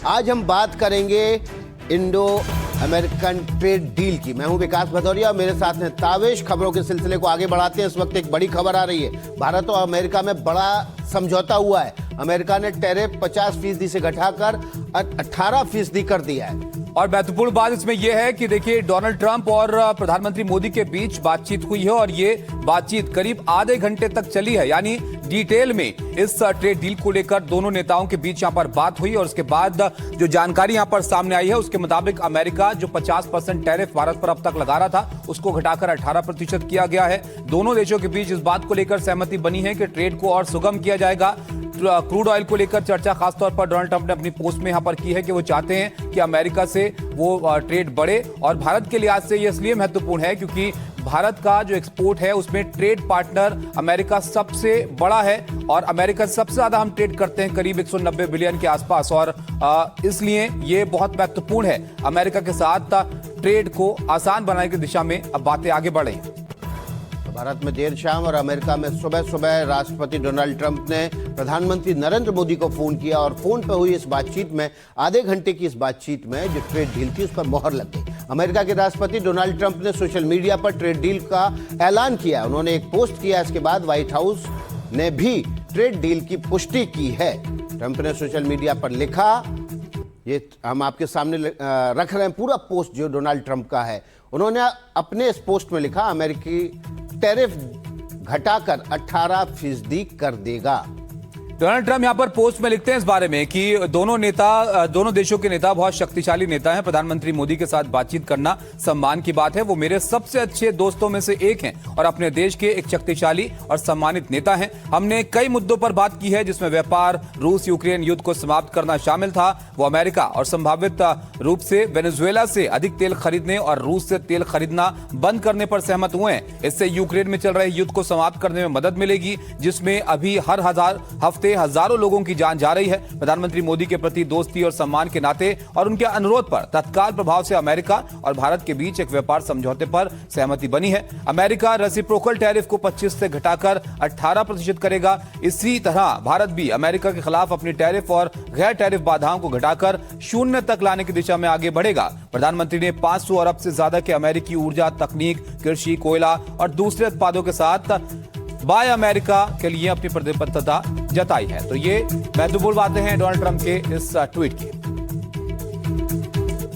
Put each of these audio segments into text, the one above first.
आज हम बात करेंगे इंडो अमेरिकन ट्रेड डील की। मैं हूं विकास भदौरिया और मेरे साथ हैं तावेश। खबरों के सिलसिले को आगे बढ़ाते हैं। इस वक्त एक बड़ी खबर आ रही है। भारत और अमेरिका में बड़ा समझौता हुआ है। अमेरिका ने टैरिफ 50% से घटाकर 18% कर दिया है। और महत्वपूर्ण बात इसमें यह है कि देखिए, डोनाल्ड ट्रंप और प्रधानमंत्री मोदी के बीच बातचीत हुई है और ये बातचीत करीब आधे घंटे तक चली है। यानी डिटेल में इस ट्रेड डील को लेकर दोनों नेताओं के बीच यहां पर बात हुई और उसके बाद जो जानकारी यहां पर सामने आई है उसके मुताबिक अमेरिका जो 50% टैरिफ भारत पर अब तक लगा रहा था उसको घटाकर 18% किया गया है। दोनों देशों के बीच इस बात को लेकर सहमति बनी है कि ट्रेड को और सुगम किया जाएगा। क्रूड ऑयल को लेकर चर्चा खासतौर पर डोनाल्ड ट्रंप ने अपनी पोस्ट में यहां पर की है कि वो चाहते हैं कि अमेरिका से वो ट्रेड बढ़े। और भारत के लिहाज से ये इसलिए महत्वपूर्ण है क्योंकि भारत का जो एक्सपोर्ट है उसमें ट्रेड पार्टनर अमेरिका सबसे बड़ा है और अमेरिका से सबसे ज्यादा हम ट्रेड करते हैं, करीब 190 बिलियन के आसपास। और इसलिए ये बहुत महत्वपूर्ण है। अमेरिका के साथ ट्रेड को आसान बनाने की दिशा में अब बातें आगे बढ़ रही हैं। भारत में देर शाम और अमेरिका में सुबह सुबह राष्ट्रपति डोनाल्ड ट्रंप ने प्रधानमंत्री नरेंद्र मोदी को फोन किया और फोन पर हुई इस बातचीत में आधे घंटे की इस बातचीत में जो ट्रेड डील थी उस पर मोहर लग गई। अमेरिका के राष्ट्रपति डोनाल्ड ट्रंप ने सोशल मीडिया पर ट्रेड डील का ऐलान किया। उन्होंने एक पोस्ट किया। इसके बाद व्हाइट हाउस ने भी ट्रेड डील की पुष्टि की है। ट्रंप ने सोशल मीडिया पर लिखा, ये हम आपके सामने रख रहे हैं पूरा पोस्ट जो डोनाल्ड ट्रंप का है। उन्होंने अपने इस पोस्ट में लिखा, अमेरिकी टैरिफ घटाकर 18% कर देगा। डोनाल्ड ट्रंप यहां पर पोस्ट में लिखते हैं इस बारे में कि दोनों देशों के नेता बहुत शक्तिशाली नेता हैं। प्रधानमंत्री मोदी के साथ बातचीत करना सम्मान की बात है। वो मेरे सबसे अच्छे दोस्तों में से एक हैं और अपने देश के एक शक्तिशाली और सम्मानित नेता हैं। हमने कई मुद्दों पर बात की है जिसमें व्यापार, रूस यूक्रेन युद्ध को समाप्त करना शामिल था। वो अमेरिका और संभावित रूप से वेनेजुएला से अधिक तेल खरीदने और रूस से तेल खरीदना बंद करने पर सहमत हुए हैं। इससे यूक्रेन में चल रहे युद्ध को समाप्त करने में मदद मिलेगी, जिसमें अभी हर हफ्ते हजारों लोगों की जान जा रही है। प्रधानमंत्री मोदी के प्रति दोस्ती और सम्मान के नाते और उनके अनुरोध पर तत्काल प्रभाव से अमेरिका और भारत के बीच एक व्यापार समझौते पर सहमति बनी है। अमेरिका रेसिप्रोकल टैरिफ को 25 से घटाकर 18% करेगा। इसी तरह भारत भी अमेरिका के खिलाफ अपनी टैरिफ और गैर टैरिफ बाधाओं को घटाकर 0 तक लाने की दिशा में आगे बढ़ेगा। प्रधानमंत्री ने 500 अरब से ज्यादा के अमेरिकी ऊर्जा, तकनीक, कृषि, कोयला और दूसरे उत्पादों के साथ बाय अमेरिका के लिए अपनी प्रतिबद्धता जताई है। तो ये महत्वपूर्ण बातें हैं डोनाल्ड ट्रंप के इस ट्वीट की।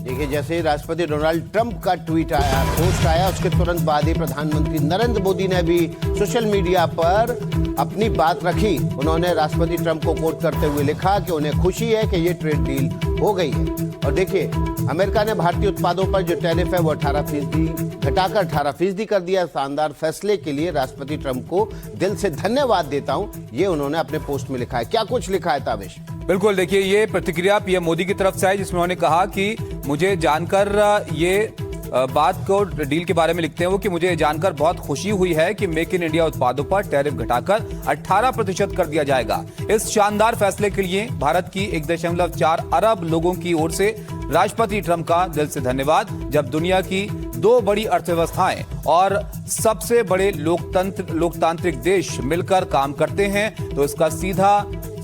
देखिए, जैसे ही राष्ट्रपति डोनाल्ड ट्रंप का ट्वीट आया, पोस्ट आया, उसके तुरंत बाद ही प्रधानमंत्री नरेंद्र मोदी ने भी सोशल मीडिया पर अपनी बात रखी। उन्होंने राष्ट्रपति ट्रंप को कोट करते हुए लिखा कि उन्हें खुशी है कि ये ट्रेड डील हो गई है। और देखिए, अमेरिका ने भारतीय उत्पादों पर जो टैरिफ है वो 18% घटाकर 18% कर दिया। शानदार फैसले के लिए राष्ट्रपति ट्रंप को दिल से धन्यवाद देता हूं, ये उन्होंने अपने पोस्ट में लिखा है। क्या कुछ लिखा है तावेश? बिल्कुल, देखिए, ये प्रतिक्रिया पीएम मोदी की तरफ से आई जिसमें उन्होंने कहा कि मुझे जानकर ये बात को डील के बारे में लिखते हैं वो कि मुझे जानकर बहुत खुशी हुई है कि मेक इन इंडिया उत्पादों पर टैरिफ घटाकर 18% कर दिया जाएगा। इस शानदार फैसले के लिए भारत की 1.4 अरब लोगों की ओर से राष्ट्रपति ट्रंप का दिल से धन्यवाद। जब दुनिया की 2 बड़ी अर्थव्यवस्थाएं और सबसे बड़े लोकतांत्रिक देश मिलकर काम करते हैं तो इसका सीधा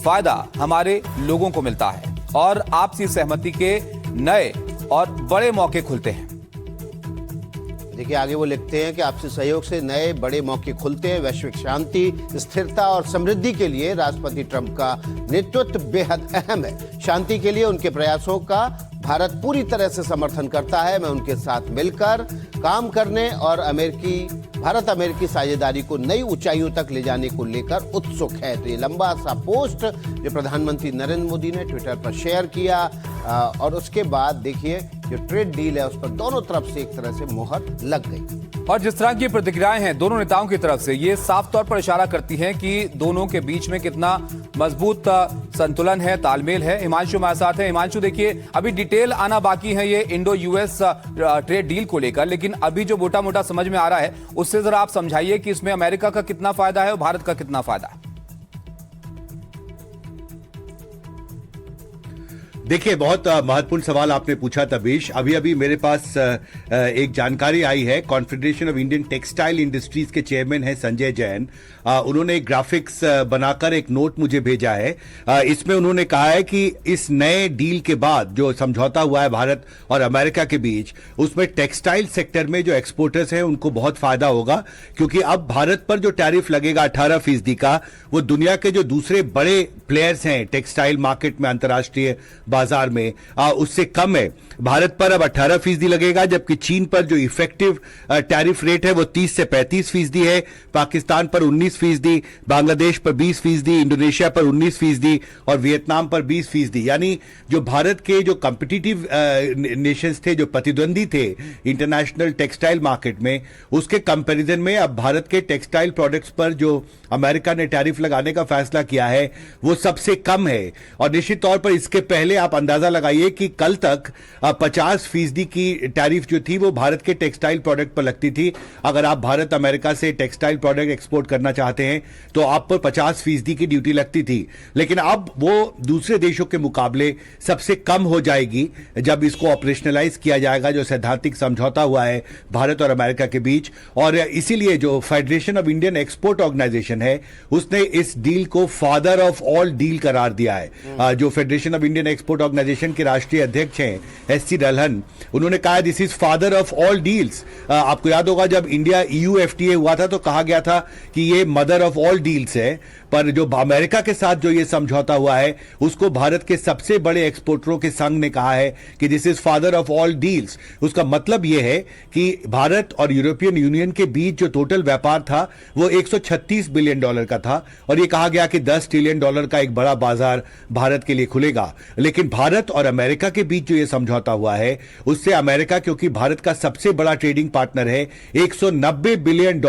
फायदा हमारे लोगों को मिलता है और आपसी सहमति के नए और बड़े मौके खुलते हैं। देखिए, आगे वो लिखते हैं कि आपसी सहयोग से नए बड़े मौके खुलते हैं। वैश्विक शांति, स्थिरता और समृद्धि के लिए राष्ट्रपति ट्रंप का नेतृत्व बेहद अहम है। शांति के लिए उनके प्रयासों का भारत पूरी तरह से समर्थन करता है। मैं उनके साथ मिलकर काम करने और भारत अमेरिकी साझेदारी को नई ऊंचाइयों तक ले जाने को लेकर उत्सुक है। तो ये लंबा सा पोस्ट जो प्रधानमंत्री नरेंद्र मोदी ने ट्विटर पर शेयर किया और उसके बाद देखिए जो ट्रेड डील है उस पर दोनों तरफ से एक तरह से मोहर लग गई। और जिस तरह की प्रतिक्रियाएं हैं दोनों नेताओं की तरफ से, ये साफ तौर पर इशारा करती हैं कि दोनों के बीच में कितना मजबूत संतुलन है, तालमेल है। हिमांशु हमारे साथ है। हिमांशु, देखिए, अभी डिटेल आना बाकी है ये इंडो यूएस ट्रेड डील को लेकर, लेकिन अभी जो मोटा मोटा समझ में आ रहा है उससे जरा आप समझाइए कि इसमें अमेरिका का कितना फायदा है और भारत का कितना फायदा है। देखिए, बहुत महत्वपूर्ण सवाल आपने पूछा तबीश। अभी अभी मेरे पास एक जानकारी आई है। Confederation of Indian textile industries के चेयरमैन है संजय जैन। उन्होंने एक ग्राफिक्स बनाकर एक नोट मुझे भेजा है। इसमें उन्होंने कहा है कि इस नए डील के बाद जो समझौता हुआ है भारत और अमेरिका के बीच, उसमें टेक्सटाइल सेक्टर में जो एक्सपोर्टर्स हैं उनको बहुत फायदा होगा, क्योंकि अब भारत पर जो टैरिफ लगेगा 18% का, वो दुनिया के जो दूसरे बड़े प्लेयर्स हैं टेक्सटाइल मार्केट में, अंतर्राष्ट्रीय बाजार में, उससे कम है। भारत पर अब 18% लगेगा, जबकि चीन पर जो इफेक्टिव टैरिफ रेट है वो 30 से 35% है, पाकिस्तान पर 19%, बांग्लादेश पर 20%, इंडोनेशिया पर 19% और वियतनाम पर 20%। यानी जो भारत के जो कॉम्पिटिटिव नेशंस थे, जो प्रतिद्वंदी थे इंटरनेशनल टेक्सटाइल मार्केट में, उसके कंपैरिजन में अब भारत के टेक्सटाइल प्रोडक्ट्स पर जो अमेरिका ने टैरिफ लगाने का फैसला किया है वो सबसे कम है। और निश्चित तौर पर इसके पहले आप अंदाजा लगाइए कि कल तक 50% की टैरिफ जो थी वो भारत के टेक्सटाइल प्रोडक्ट पर लगती थी। अगर आप भारत अमेरिका से टेक्सटाइल प्रोडक्ट एक्सपोर्ट करना चाहते हैं तो आप पर 50% की ड्यूटी लगती थी, लेकिन अब वो दूसरे देशों के मुकाबले सबसे कम हो जाएगी जब इसको ऑपरेशनलाइज किया जाएगा, जो सैद्धांतिक समझौता हुआ है भारत और अमेरिका के बीच। और इसीलिए जो federation of Indian export organisation है उसने इस डील को फादर ऑफ ऑल डील करार दिया है। जो federation of Indian export organisation के राष्ट्रीय अध्यक्ष हैं एससी दलहन, उन्होंने कहा this is father of all deals. आपको याद होगा जब इंडिया EU FTA हुआ था तो कहा गया था कि ये मदर ऑफ ऑल डील्स है, पर जो अमेरिका के साथ जो ये समझौता हुआ है उसको भारत के सबसे बड़े एक्सपोर्टरों के संघ ने कहा है कि this is father of all deals. उसका मतलब यह है कि भारत और यूरोपियन यूनियन के बीच जो टोटल व्यापार था वो $136 बिलियन का था, और ये कहा गया कि $10 ट्रिलियन का एक बड़ा बाजार भारत के लिए खुलेगा। लेकिन भारत और अमेरिका के बीच जो ये समझौता हुआ है उससे अमेरिका, क्योंकि भारत का सबसे बड़ा ट्रेडिंग पार्टनर है, $190 बिलियन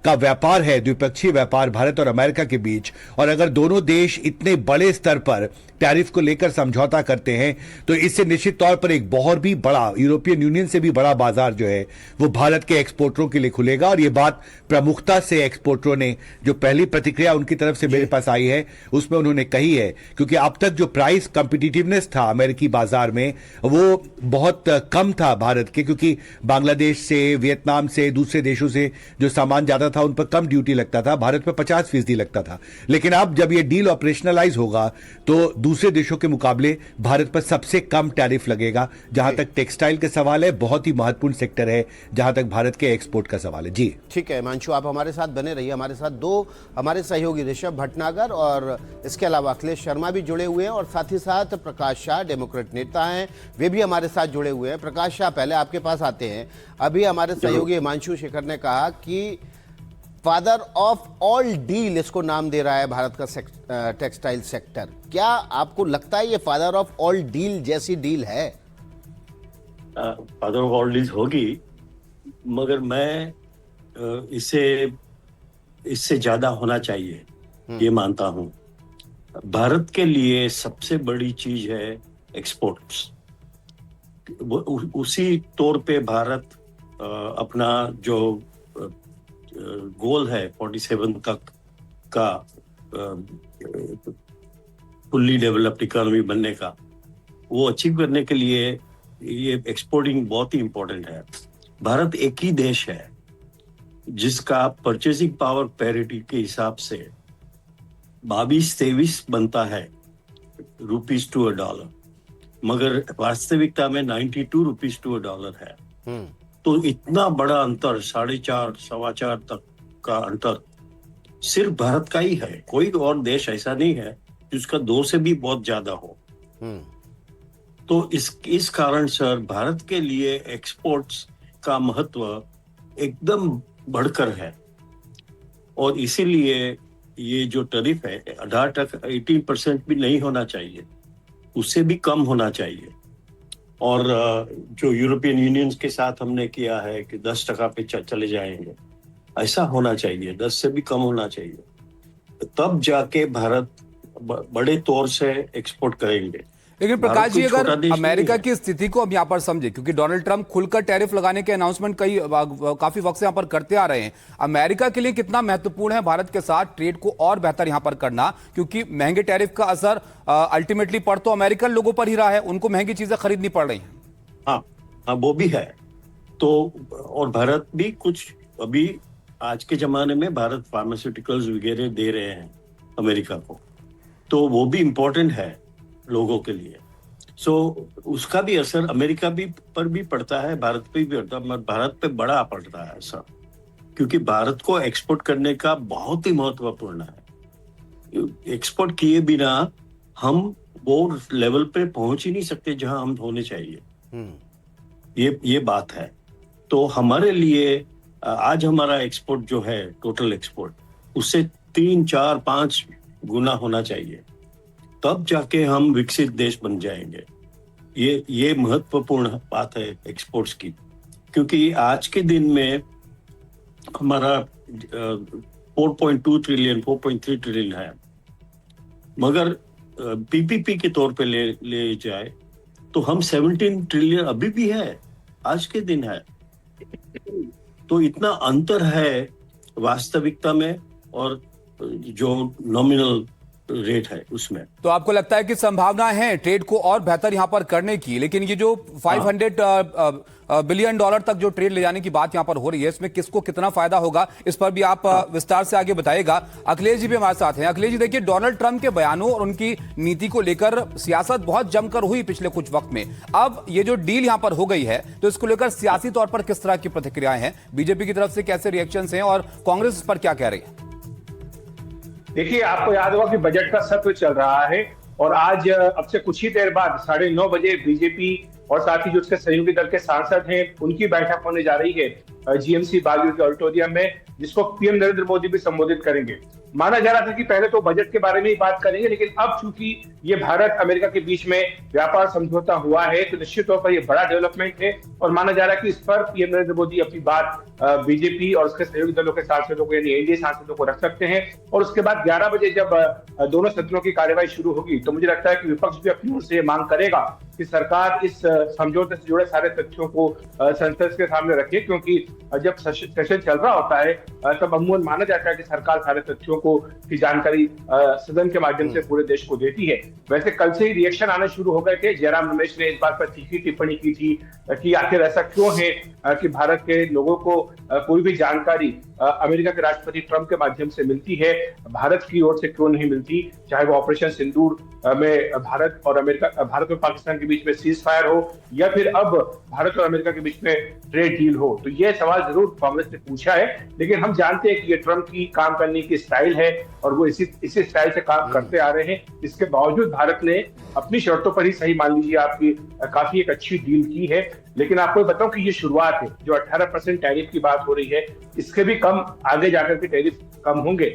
का व्यापार है, द्विपक्षीय व्यापार भारत और अमेरिका के बीच। और अगर दोनों देश इतने बड़े स्तर पर टैरिफ को लेकर समझौता करते हैं तो इससे निश्चित तौर पर एक बहुत भी बड़ा, यूरोपियन यूनियन से भी बड़ा बाजार जो है वो भारत के एक्सपोर्टरों के लिए खुलेगा। और ये बात प्रमुखता से एक्सपोर्टरों ने, जो पहली प्रतिक्रिया उनकी तरफ से मेरे पास आई है उसमें उन्होंने कही है, क्योंकि अब तक जो प्राइस कंपिटिटिवनेस था अमेरिकी बाजार में वो बहुत कम था भारत के, क्योंकि बांग्लादेश से, वियतनाम से, दूसरे देशों से जो सामान जाता था उन पर कम ड्यूटी लगता था, भारत पर 50% लगता था। लेकिन अब जब ये डील ऑपरेशनलाइज होगा तो दूसरे देशों के मुकाबले भारत पर सबसे कम टैरिफ लगेगा। जहां तक टेक्सटाइल का सवाल है, बहुत ही महत्वपूर्ण सेक्टर है जहां तक भारत के एक्सपोर्ट का सवाल है। जी ठीक है हिमांशु, आप हमारे साथ बने रहिए। हमारे साथ दो हमारे सहयोगी ऋषभ भटनागर और इसके अलावा अखिलेश शर्मा भी जुड़े हुए हैं, और साथ ही साथ प्रकाश शाह डेमोक्रेट नेता हैं, वे भी हमारे साथ जुड़े हुए हैं। प्रकाश शाह, पहले आपके पास आते हैं। अभी हमारे सहयोगी हिमांशु शेखर ने कहा कि फादर ऑफ ऑल डील इसको नाम दे रहा है भारत का टेक्सटाइल सेक्टर। क्या आपको लगता है ये फादर ऑफ ऑल डील जैसी डील है? फादर ऑफ ऑल डील्स होगी, मगर मैं इससे ज्यादा होना चाहिए ये मानता हूं। भारत के लिए सबसे बड़ी चीज है एक्सपोर्ट्स। उसी तौर पे भारत अपना जो गोल है 47 तक का फुल्ली डेवलप्ड इकोनॉमी बनने का, वो अचीव करने के लिए ये एक्सपोर्टिंग बहुत ही इंपॉर्टेंट है। भारत एक ही देश है जिसका परचेसिंग पावर पैरिटी के हिसाब से 22-23 बनता है रुपीस टू $1, मगर वास्तविकता में 92 रुपीस टू $1 है। तो इतना बड़ा अंतर, 4.5 सवा 4 तक का अंतर सिर्फ भारत का ही है। कोई और देश ऐसा नहीं है जिसका 2 से भी बहुत ज्यादा हो। तो इस कारण सर भारत के लिए एक्सपोर्ट्स का महत्व एकदम बढ़कर है, और इसीलिए ये जो टैरिफ है 18% भी नहीं होना चाहिए, उससे भी कम होना चाहिए। और जो यूरोपियन यूनियन के साथ हमने किया है कि 10% पे चले जाएंगे, ऐसा होना चाहिए, 10 से भी कम होना चाहिए, तब जाके भारत बड़े तौर से एक्सपोर्ट करेंगे। लेकिन प्रकाश जी, भारत कोई छोटा अगर देश नहीं अमेरिका है। की स्थिति को अब यहाँ पर समझे, क्योंकि डोनाल्ड ट्रंप खुलकर टैरिफ लगाने के अनाउंसमेंट काफी वक्त से यहाँ पर करते आ रहे हैं, अमेरिका के लिए कितना महत्वपूर्ण है भारत के साथ ट्रेड को और बेहतर यहाँ पर करना, क्योंकि महंगे टैरिफ का असर अल्टीमेटली पड़ तो अमेरिकन लोगों पर ही रहा है, उनको महंगी चीजें खरीदनी पड़ रही हैं। हाँ हाँ, वो भी है। तो और भारत भी कुछ अभी आज के जमाने में भारत फार्मास्यूटिकल्स वगैरह दे रहे हैं अमेरिका को, तो वो भी इम्पोर्टेंट है लोगों के लिए। सो उसका भी असर अमेरिका भी पर भी पड़ता है, भारत पे भी पड़ता है, भारत पे बड़ा पड़ता है असर, क्योंकि भारत को एक्सपोर्ट करने का बहुत ही महत्वपूर्ण है। एक्सपोर्ट किए बिना हम वो लेवल पे पहुंच ही नहीं सकते जहां हम होने चाहिए। ये बात है। तो हमारे लिए आज हमारा एक्सपोर्ट जो है, टोटल एक्सपोर्ट, उससे 3, 4, 5 गुना होना चाहिए, तब जाके हम विकसित देश बन जाएंगे। ये महत्वपूर्ण बात है एक्सपोर्ट्स की, क्योंकि आज के दिन में हमारा 4.2 ट्रिलियन 4.3 ट्रिलियन है, मगर पीपीपी के तौर पे ले जाए तो हम 17 ट्रिलियन अभी भी है, आज के दिन है। तो इतना अंतर है वास्तविकता में और जो नॉमिनल रेट है उसमें। तो आपको लगता है कि संभावना है ट्रेड को और बेहतर यहां पर करने की, लेकिन ये जो 500 बिलियन डॉलर तक जो ट्रेड ले जाने की बात यहां पर हो रही है, इसमें किसको कितना फायदा होगा, इस पर भी आप विस्तार से आगे बताइएगा। अखिलेश जी भी हमारे साथ हैं। अखिलेश जी, देखिए, डोनाल्ड ट्रंप के बयानों और उनकी नीति को लेकर सियासत बहुत जमकर हुई पिछले कुछ वक्त में। अब ये जो डील यहां पर हो गई है, तो इसको लेकर सियासी तौर पर किस तरह की प्रतिक्रियाएं हैं, बीजेपी की तरफ से कैसे रिएक्शंस हैं और कांग्रेस इस पर क्या कह रही है? देखिए, आपको याद होगा कि बजट का सत्र चल रहा है और आज अब से कुछ ही देर बाद 9:30 बजे बीजेपी और साथ ही जो उसके सहयोगी दल के सांसद हैं, उनकी बैठक होने जा रही है जीएमसी बागू के ऑडिटोरियम में, जिसको पीएम नरेंद्र मोदी भी संबोधित करेंगे। माना जा रहा था कि पहले तो बजट के बारे में ही बात करेंगे, लेकिन अब चूंकि ये भारत अमेरिका के बीच में व्यापार समझौता हुआ है, तो निश्चित तौर पर ये बड़ा डेवलपमेंट है और माना जा रहा है कि इस पर पीएम नरेंद्र मोदी अपनी बात बीजेपी और उसके सहयोगी दलों के सांसदों को, यानी एनडीए सांसदों को रख सकते हैं। और उसके बाद 11 बजे जब दोनों सदनों की कार्यवाही शुरू होगी, तो मुझे लगता है कि विपक्ष भी अपनी ओर से मांग करेगा कि सरकार इस समझौते से जुड़े सारे तथ्यों को संसद के सामने रखे, क्योंकि जब सेशन चल रहा होता है तब अमूमन माना जाता है कि सरकार सारे तथ्यों की जानकारी सदन के माध्यम से पूरे देश को देती है। वैसे कल से ही रिएक्शन आने शुरू हो गए थे। जयराम रमेश ने इस बात पर तीखी टिप्पणी की थी कि आखिर ऐसा क्यों है कि भारत के लोगों को कोई भी जानकारी अमेरिका के राष्ट्रपति ट्रंप के माध्यम से मिलती है, भारत की ओर से क्यों नहीं मिलती, चाहे वो ऑपरेशन सिंदूर में भारत और पाकिस्तान के बीच में सीज फायर हो या फिर अब भारत और अमेरिका के बीच में ट्रेड डील हो। तो ये सवाल जरूर कांग्रेस ने पूछा है, लेकिन हम जानते हैं कि ये ट्रंप की काम करने की स्टाइल है और वो इसी स्टाइल से काम करते आ रहे हैं। इसके बावजूद भारत ने अपनी शर्तों पर ही, सही मान लीजिए आपकी, काफी एक अच्छी डील की है। लेकिन आपको बताऊं कि ये शुरुआत है। जो 18% टैरिफ की बात हो रही है, इसके भी कम आगे जाकर के टैरिफ कम होंगे,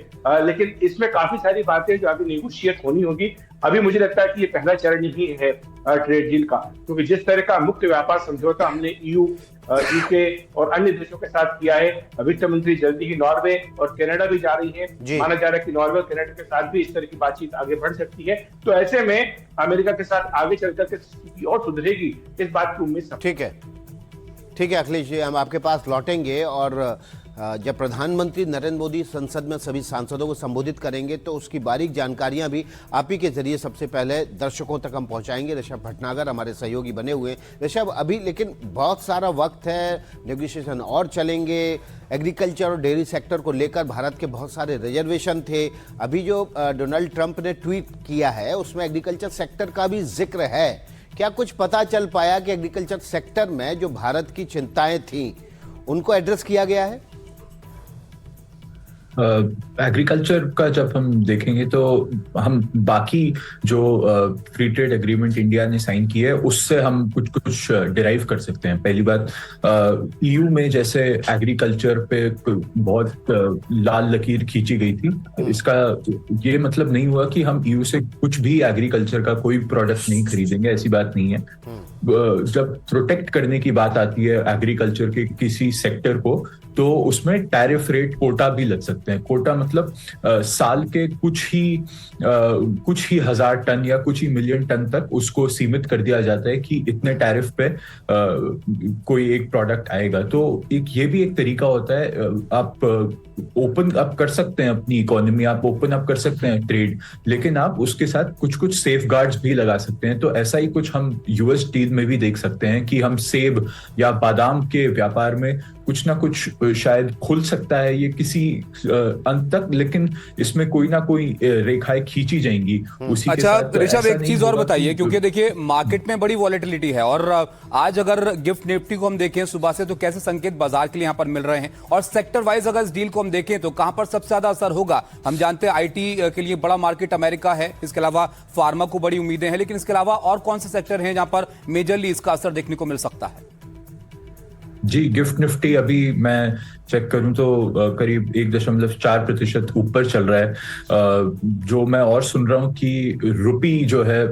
लेकिन इसमें काफी सारी बातें जो आगे नेगोशिएट होनी होगी। अभी मुझे लगता है कि ये पहला चरण ही है ट्रेड डील का, क्योंकि जिस तरह का मुक्त व्यापार समझौता हमने ईयू, यूके और अन्य देशों के साथ किया है, वित्त मंत्री जल्दी ही नॉर्वे और कनाडा भी जा रही है। माना जा रहा है कि नॉर्वे और कनाडा के साथ भी इस तरह की बातचीत आगे बढ़ सकती है। तो ऐसे में अमेरिका के साथ आगे चलकर के स्थिति और सुधरेगी, इस बात की उम्मीद। ठीक है अखिलेश जी, हम आपके पास लौटेंगे और जब प्रधानमंत्री नरेंद्र मोदी संसद में सभी सांसदों को संबोधित करेंगे तो उसकी बारीक जानकारियां भी आप ही के जरिए सबसे पहले दर्शकों तक हम पहुंचाएंगे। ऋषभ भटनागर हमारे सहयोगी बने हुए हैं। ऋषभ, अभी लेकिन बहुत सारा वक्त है, नेगोशिएशन और चलेंगे। एग्रीकल्चर और डेयरी सेक्टर को लेकर भारत के बहुत सारे रिजर्वेशन थे। अभी जो डोनाल्ड ट्रंप ने ट्वीट किया है उसमें एग्रीकल्चर सेक्टर का भी जिक्र है। क्या कुछ पता चल पाया कि एग्रीकल्चर सेक्टर में जो भारत की चिंताएं थीं उनको एड्रेस किया गया है? एग्रीकल्चर का जब हम देखेंगे तो हम बाकी जो फ्री ट्रेड एग्रीमेंट इंडिया ने साइन किया है उससे हम कुछ डिराइव कर सकते हैं। पहली बात, ईयू में जैसे एग्रीकल्चर पे बहुत लाल लकीर खींची गई थी, इसका ये मतलब नहीं हुआ कि हम ईयू से कुछ भी एग्रीकल्चर का कोई प्रोडक्ट नहीं खरीदेंगे, ऐसी बात नहीं है। जब प्रोटेक्ट करने की बात आती है एग्रीकल्चर के किसी सेक्टर को, तो उसमें टैरिफ रेट कोटा भी लग सकते हैं। कोटा मतलब साल के कुछ ही हजार टन या कुछ ही मिलियन टन तक उसको सीमित कर दिया जाता है कि इतने टैरिफ पे कोई एक प्रोडक्ट आएगा। तो ये भी एक तरीका होता है। आप ओपन अप कर सकते हैं अपनी इकोनॉमी, आप ओपन अप कर सकते हैं ट्रेड, लेकिन आप उसके साथ कुछ सेफ गार्ड्स भी लगा सकते हैं। तो ऐसा ही कुछ हम यूएस डील में भी देख सकते हैं कि हम सेब या बादाम के व्यापार में कुछ ना कुछ शायद खुल सकता है ये किसी अंत तक, लेकिन इसमें कोई ना कोई रेखाएं खींची जाएंगी उसी के साथ। अच्छा ऋषभ, एक चीज और बताइए, क्योंकि देखिए मार्केट में बड़ी वॉलेटिलिटी है और आज अगर गिफ्ट निफ्टी को हम देखें सुबह से, तो कैसे संकेत बाजार के लिए यहाँ पर मिल रहे हैं, और सेक्टर वाइज अगर इस डील को हम देखें तो कहां पर सबसे ज्यादा असर होगा? हम जानते हैं आईटी के लिए बड़ा मार्केट अमेरिका है, इसके अलावा फार्मा को बड़ी उम्मीदें हैं, लेकिन इसके अलावा और कौन से सेक्टर हैं जहां पर मेजरली इसका असर देखने को मिल सकता है? जी, गिफ्ट निफ्टी अभी मैं चेक करूं तो करीब 1.4% ऊपर चल रहा है। जो मैं और सुन रहा हूं कि रुपी जो है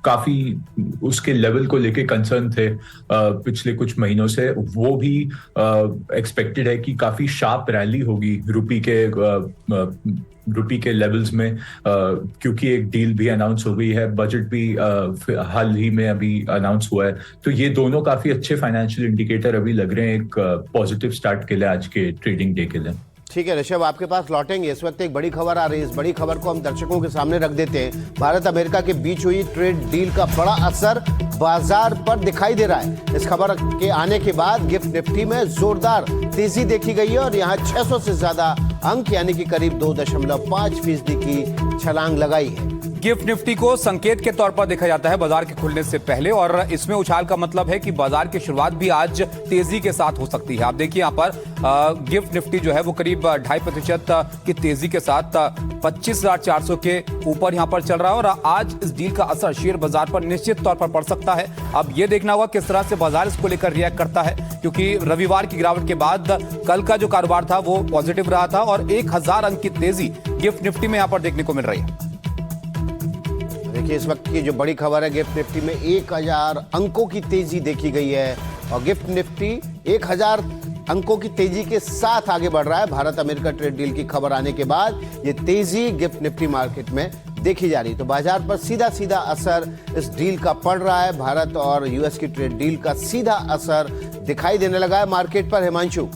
काफी उसके लेवल को लेके कंसर्न थे पिछले कुछ महीनों से, वो भी एक्सपेक्टेड है कि काफी शार्प रैली होगी रुपी के लेवल्स में, क्योंकि एक डील भी अनाउंस हो गई है, बजट भी हाल ही में अभी अनाउंस हुआ है। तो ये दोनों काफी अच्छे फाइनेंशियल इंडिकेटर अभी लग रहे हैं एक पॉजिटिव स्टार्ट के लिए आज के ट्रेडिंग डे के लिए। ठीक है ऋषभ, आपके पास लौटेंगे। इस वक्त एक बड़ी खबर आ रही है, इस बड़ी खबर को हम दर्शकों के सामने रख देते हैं। भारत अमेरिका के बीच हुई ट्रेड डील का बड़ा असर बाजार पर दिखाई दे रहा है। इस खबर के आने के बाद गिफ्ट निफ्टी में जोरदार तेजी देखी गई है और यहां 600 से ज्यादा अंक यानी कि करीब 2.5% की छलांग लगाई है। गिफ्ट निफ्टी को संकेत के तौर पर देखा जाता है बाजार के खुलने से पहले, और इसमें उछाल का मतलब है कि बाजार की शुरुआत भी आज तेजी के साथ हो सकती है। आप देखिए यहाँ पर गिफ्ट निफ्टी जो है वो करीब 2.5% की तेजी के साथ 25,400 के ऊपर यहाँ पर चल रहा है, और आज इस डील का असर शेयर बाजार पर निश्चित तौर पर पड़ सकता है। अब ये देखना होगा किस तरह से बाजार इसको लेकर रिएक्ट करता है, क्योंकि रविवार की गिरावट के बाद कल का जो कारोबार था वो पॉजिटिव रहा था और 1000 अंक की तेजी गिफ्ट निफ्टी में यहाँ पर देखने को मिल रही है। देखिए इस वक्त की जो बड़ी खबर है, गिफ्ट निफ्टी में 1000 अंकों की तेजी देखी गई है और गिफ्ट निफ्टी 1000 अंकों की तेजी के साथ आगे बढ़ रहा है। भारत अमेरिका ट्रेड डील की खबर आने के बाद ये तेजी गिफ्ट निफ्टी मार्केट में देखी जा रही है। तो बाजार पर सीधा सीधा असर इस डील का पड़ रहा है। भारत और यूएस की ट्रेड डील का सीधा असर दिखाई देने लगा है मार्केट पर। हिमांशु,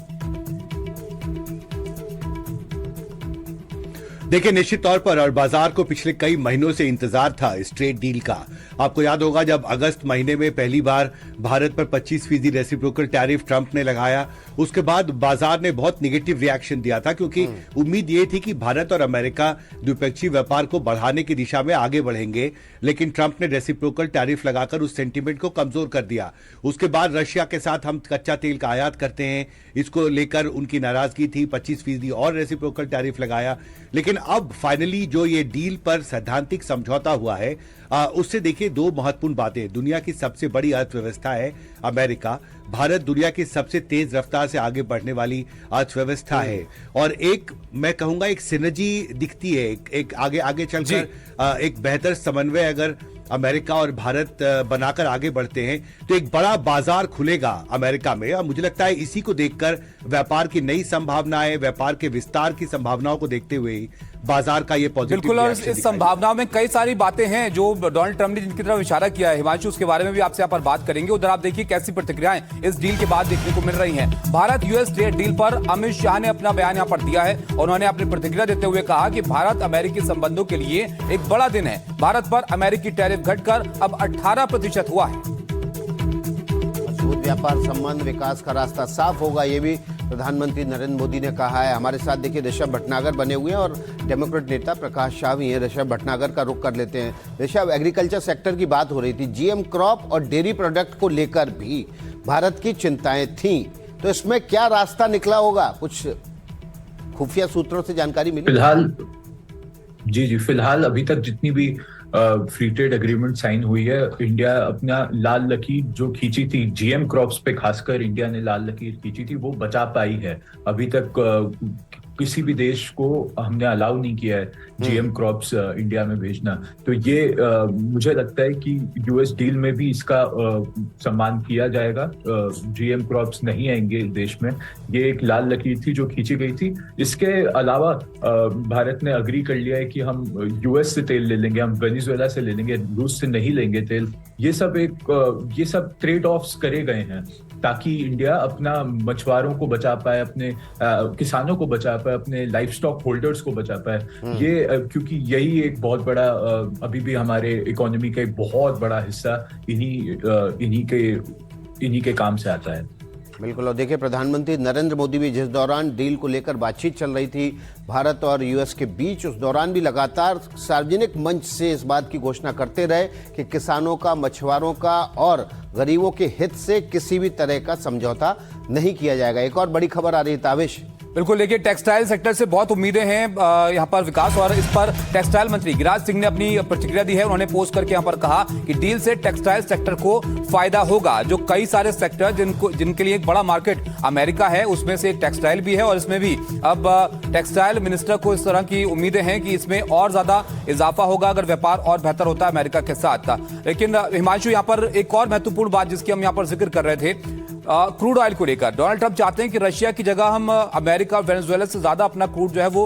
देखिए निश्चित तौर पर, और बाजार को पिछले कई महीनों से इंतजार था इस ट्रेड डील का। आपको याद होगा जब अगस्त महीने में पहली बार भारत पर 25% रेसिप्रोकल टैरिफ ट्रंप ने लगाया, उसके बाद बाजार ने बहुत निगेटिव रिएक्शन दिया था, क्योंकि उम्मीद ये थी कि भारत और अमेरिका द्विपक्षीय व्यापार को बढ़ाने की दिशा में आगे बढ़ेंगे, लेकिन ट्रंप ने रेसिप्रोकल टैरिफ लगाकर उस सेंटीमेंट को कमजोर कर दिया। उसके बाद रशिया के साथ हम कच्चा तेल का आयात करते हैं, इसको लेकर उनकी नाराजगी थी, 25% और रेसिप्रोकल टैरिफ लगाया। लेकिन अब फाइनली जो ये डील पर सैद्धांतिक समझौता हुआ है, उससे देखिए दो महत्वपूर्ण बातें। दुनिया की सबसे बड़ी अर्थव्यवस्था है अमेरिका, भारत दुनिया की सबसे तेज रफ्तार से आगे बढ़ने वाली अर्थव्यवस्था है, और एक मैं कहूंगा एक सिनर्जी दिखती है, एक आगे आगे चलकर एक बेहतर समन्वय अगर अमेरिका और भारत बनाकर आगे बढ़ते हैं तो एक बड़ा बाजार खुलेगा अमेरिका में। और मुझे लगता है इसी को देखकर व्यापार की नई संभावनाएं, व्यापार के विस्तार की संभावनाओं को देखते हुए बाजार का ये पॉजिटिव बिल्कुल, और इस संभावनाओं में कई सारी बातें हैं जो डोनाल्ड ट्रंप ने जिनकी तरफ इशारा किया है। हिमांशु, उसके बारे में भी आपसे यहाँ पर बात करेंगे। उधर आप देखिए कैसी प्रतिक्रियाएं इस डील के बाद देखने को मिल रही हैं। भारत यूएस ट्रेड डील पर अमित शाह ने अपना बयान यहाँ पर दिया है। उन्होंने अपनी प्रतिक्रिया देते हुए कहा कि भारत अमेरिकी संबंधों के लिए एक बड़ा दिन है। भारत पर अमेरिकी टैरिफ घटकर अब 18% हुआ है। मजबूत व्यापार संबंध, विकास का रास्ता साफ होगा, ये भी प्रधानमंत्री नरेंद्र मोदी ने कहा है। हमारे साथ देखिए ऋषभ भटनागर बने हुए हैं और डेमोक्रेट नेता प्रकाश शाह भी हैं। ऋषभ भटनागर का रुख कर लेते हैं। ऋषभ, एग्रीकल्चर सेक्टर की बात हो रही थी, जीएम क्रॉप और डेयरी प्रोडक्ट को लेकर भी भारत की चिंताएं थीं, तो इसमें क्या रास्ता निकला होगा? कुछ खुफिया सूत्रों से जानकारी मिली? फिलहाल अभी तक जितनी भी फ्री ट्रेड एग्रीमेंट साइन हुई है, इंडिया अपना लाल लकीर जो खींची थी जीएम क्रॉप्स पे, खासकर इंडिया ने लाल लकीर खींची थी, वो बचा पाई है। अभी तक किसी भी देश को हमने अलाउ नहीं किया है जीएम क्रॉप्स इंडिया में भेजना। तो ये मुझे लगता है कि यूएस डील में भी इसका सम्मान किया जाएगा। जीएम क्रॉप्स नहीं आएंगे देश में, ये एक लाल लकीर थी जो खींची गई थी। इसके अलावा भारत ने अग्री कर लिया है कि हम यूएस से तेल ले लेंगे, हम वेनेजुएला से ले लेंगे, रूस से नहीं लेंगे तेल। ये सब ट्रेड ऑफ्स करे गए हैं ताकि इंडिया अपना मछुआरों को बचा पाए, अपने किसानों को बचा पाए, अपने लाइफ स्टॉक होल्डर्स को बचा पाए। ये क्योंकि यही एक बहुत बड़ा अभी भी हमारे इकोनॉमी का एक बहुत बड़ा हिस्सा इन्हीं के काम से आता है। बिल्कुल। और देखिए, प्रधानमंत्री नरेंद्र मोदी भी जिस दौरान डील को लेकर बातचीत चल रही थी भारत और यूएस के बीच, उस दौरान भी लगातार सार्वजनिक मंच से इस बात की घोषणा करते रहे कि किसानों का, मछुआरों का और गरीबों के हित से किसी भी तरह का समझौता नहीं किया जाएगा। एक और बड़ी खबर आ रही है ताविश। बिल्कुल, देखिए टेक्सटाइल सेक्टर से बहुत उम्मीदें हैं यहाँ पर विकास, और इस पर टेक्सटाइल मंत्री गिरिराज सिंह ने अपनी प्रतिक्रिया दी है। उन्होंने पोस्ट करके यहाँ पर कहा कि डील से टेक्सटाइल सेक्टर को फायदा होगा। जो कई सारे सेक्टर जिनके लिए एक बड़ा मार्केट अमेरिका है, उसमें से टेक्सटाइल भी है, और इसमें भी अब टेक्सटाइल मिनिस्टर को इस तरह की उम्मीदें हैं कि इसमें और ज्यादा इजाफा होगा अगर व्यापार और बेहतर होता है अमेरिका के साथ। लेकिन हिमांशु, यहाँ पर एक और महत्वपूर्ण बात जिसकी हम यहाँ पर जिक्र कर रहे थे, क्रूड ऑयल को लेकर डोनाल्ड ट्रंप चाहते हैं कि रशिया की जगह हम अमेरिका और वेनेजुएला से ज्यादा अपना क्रूड जो है वो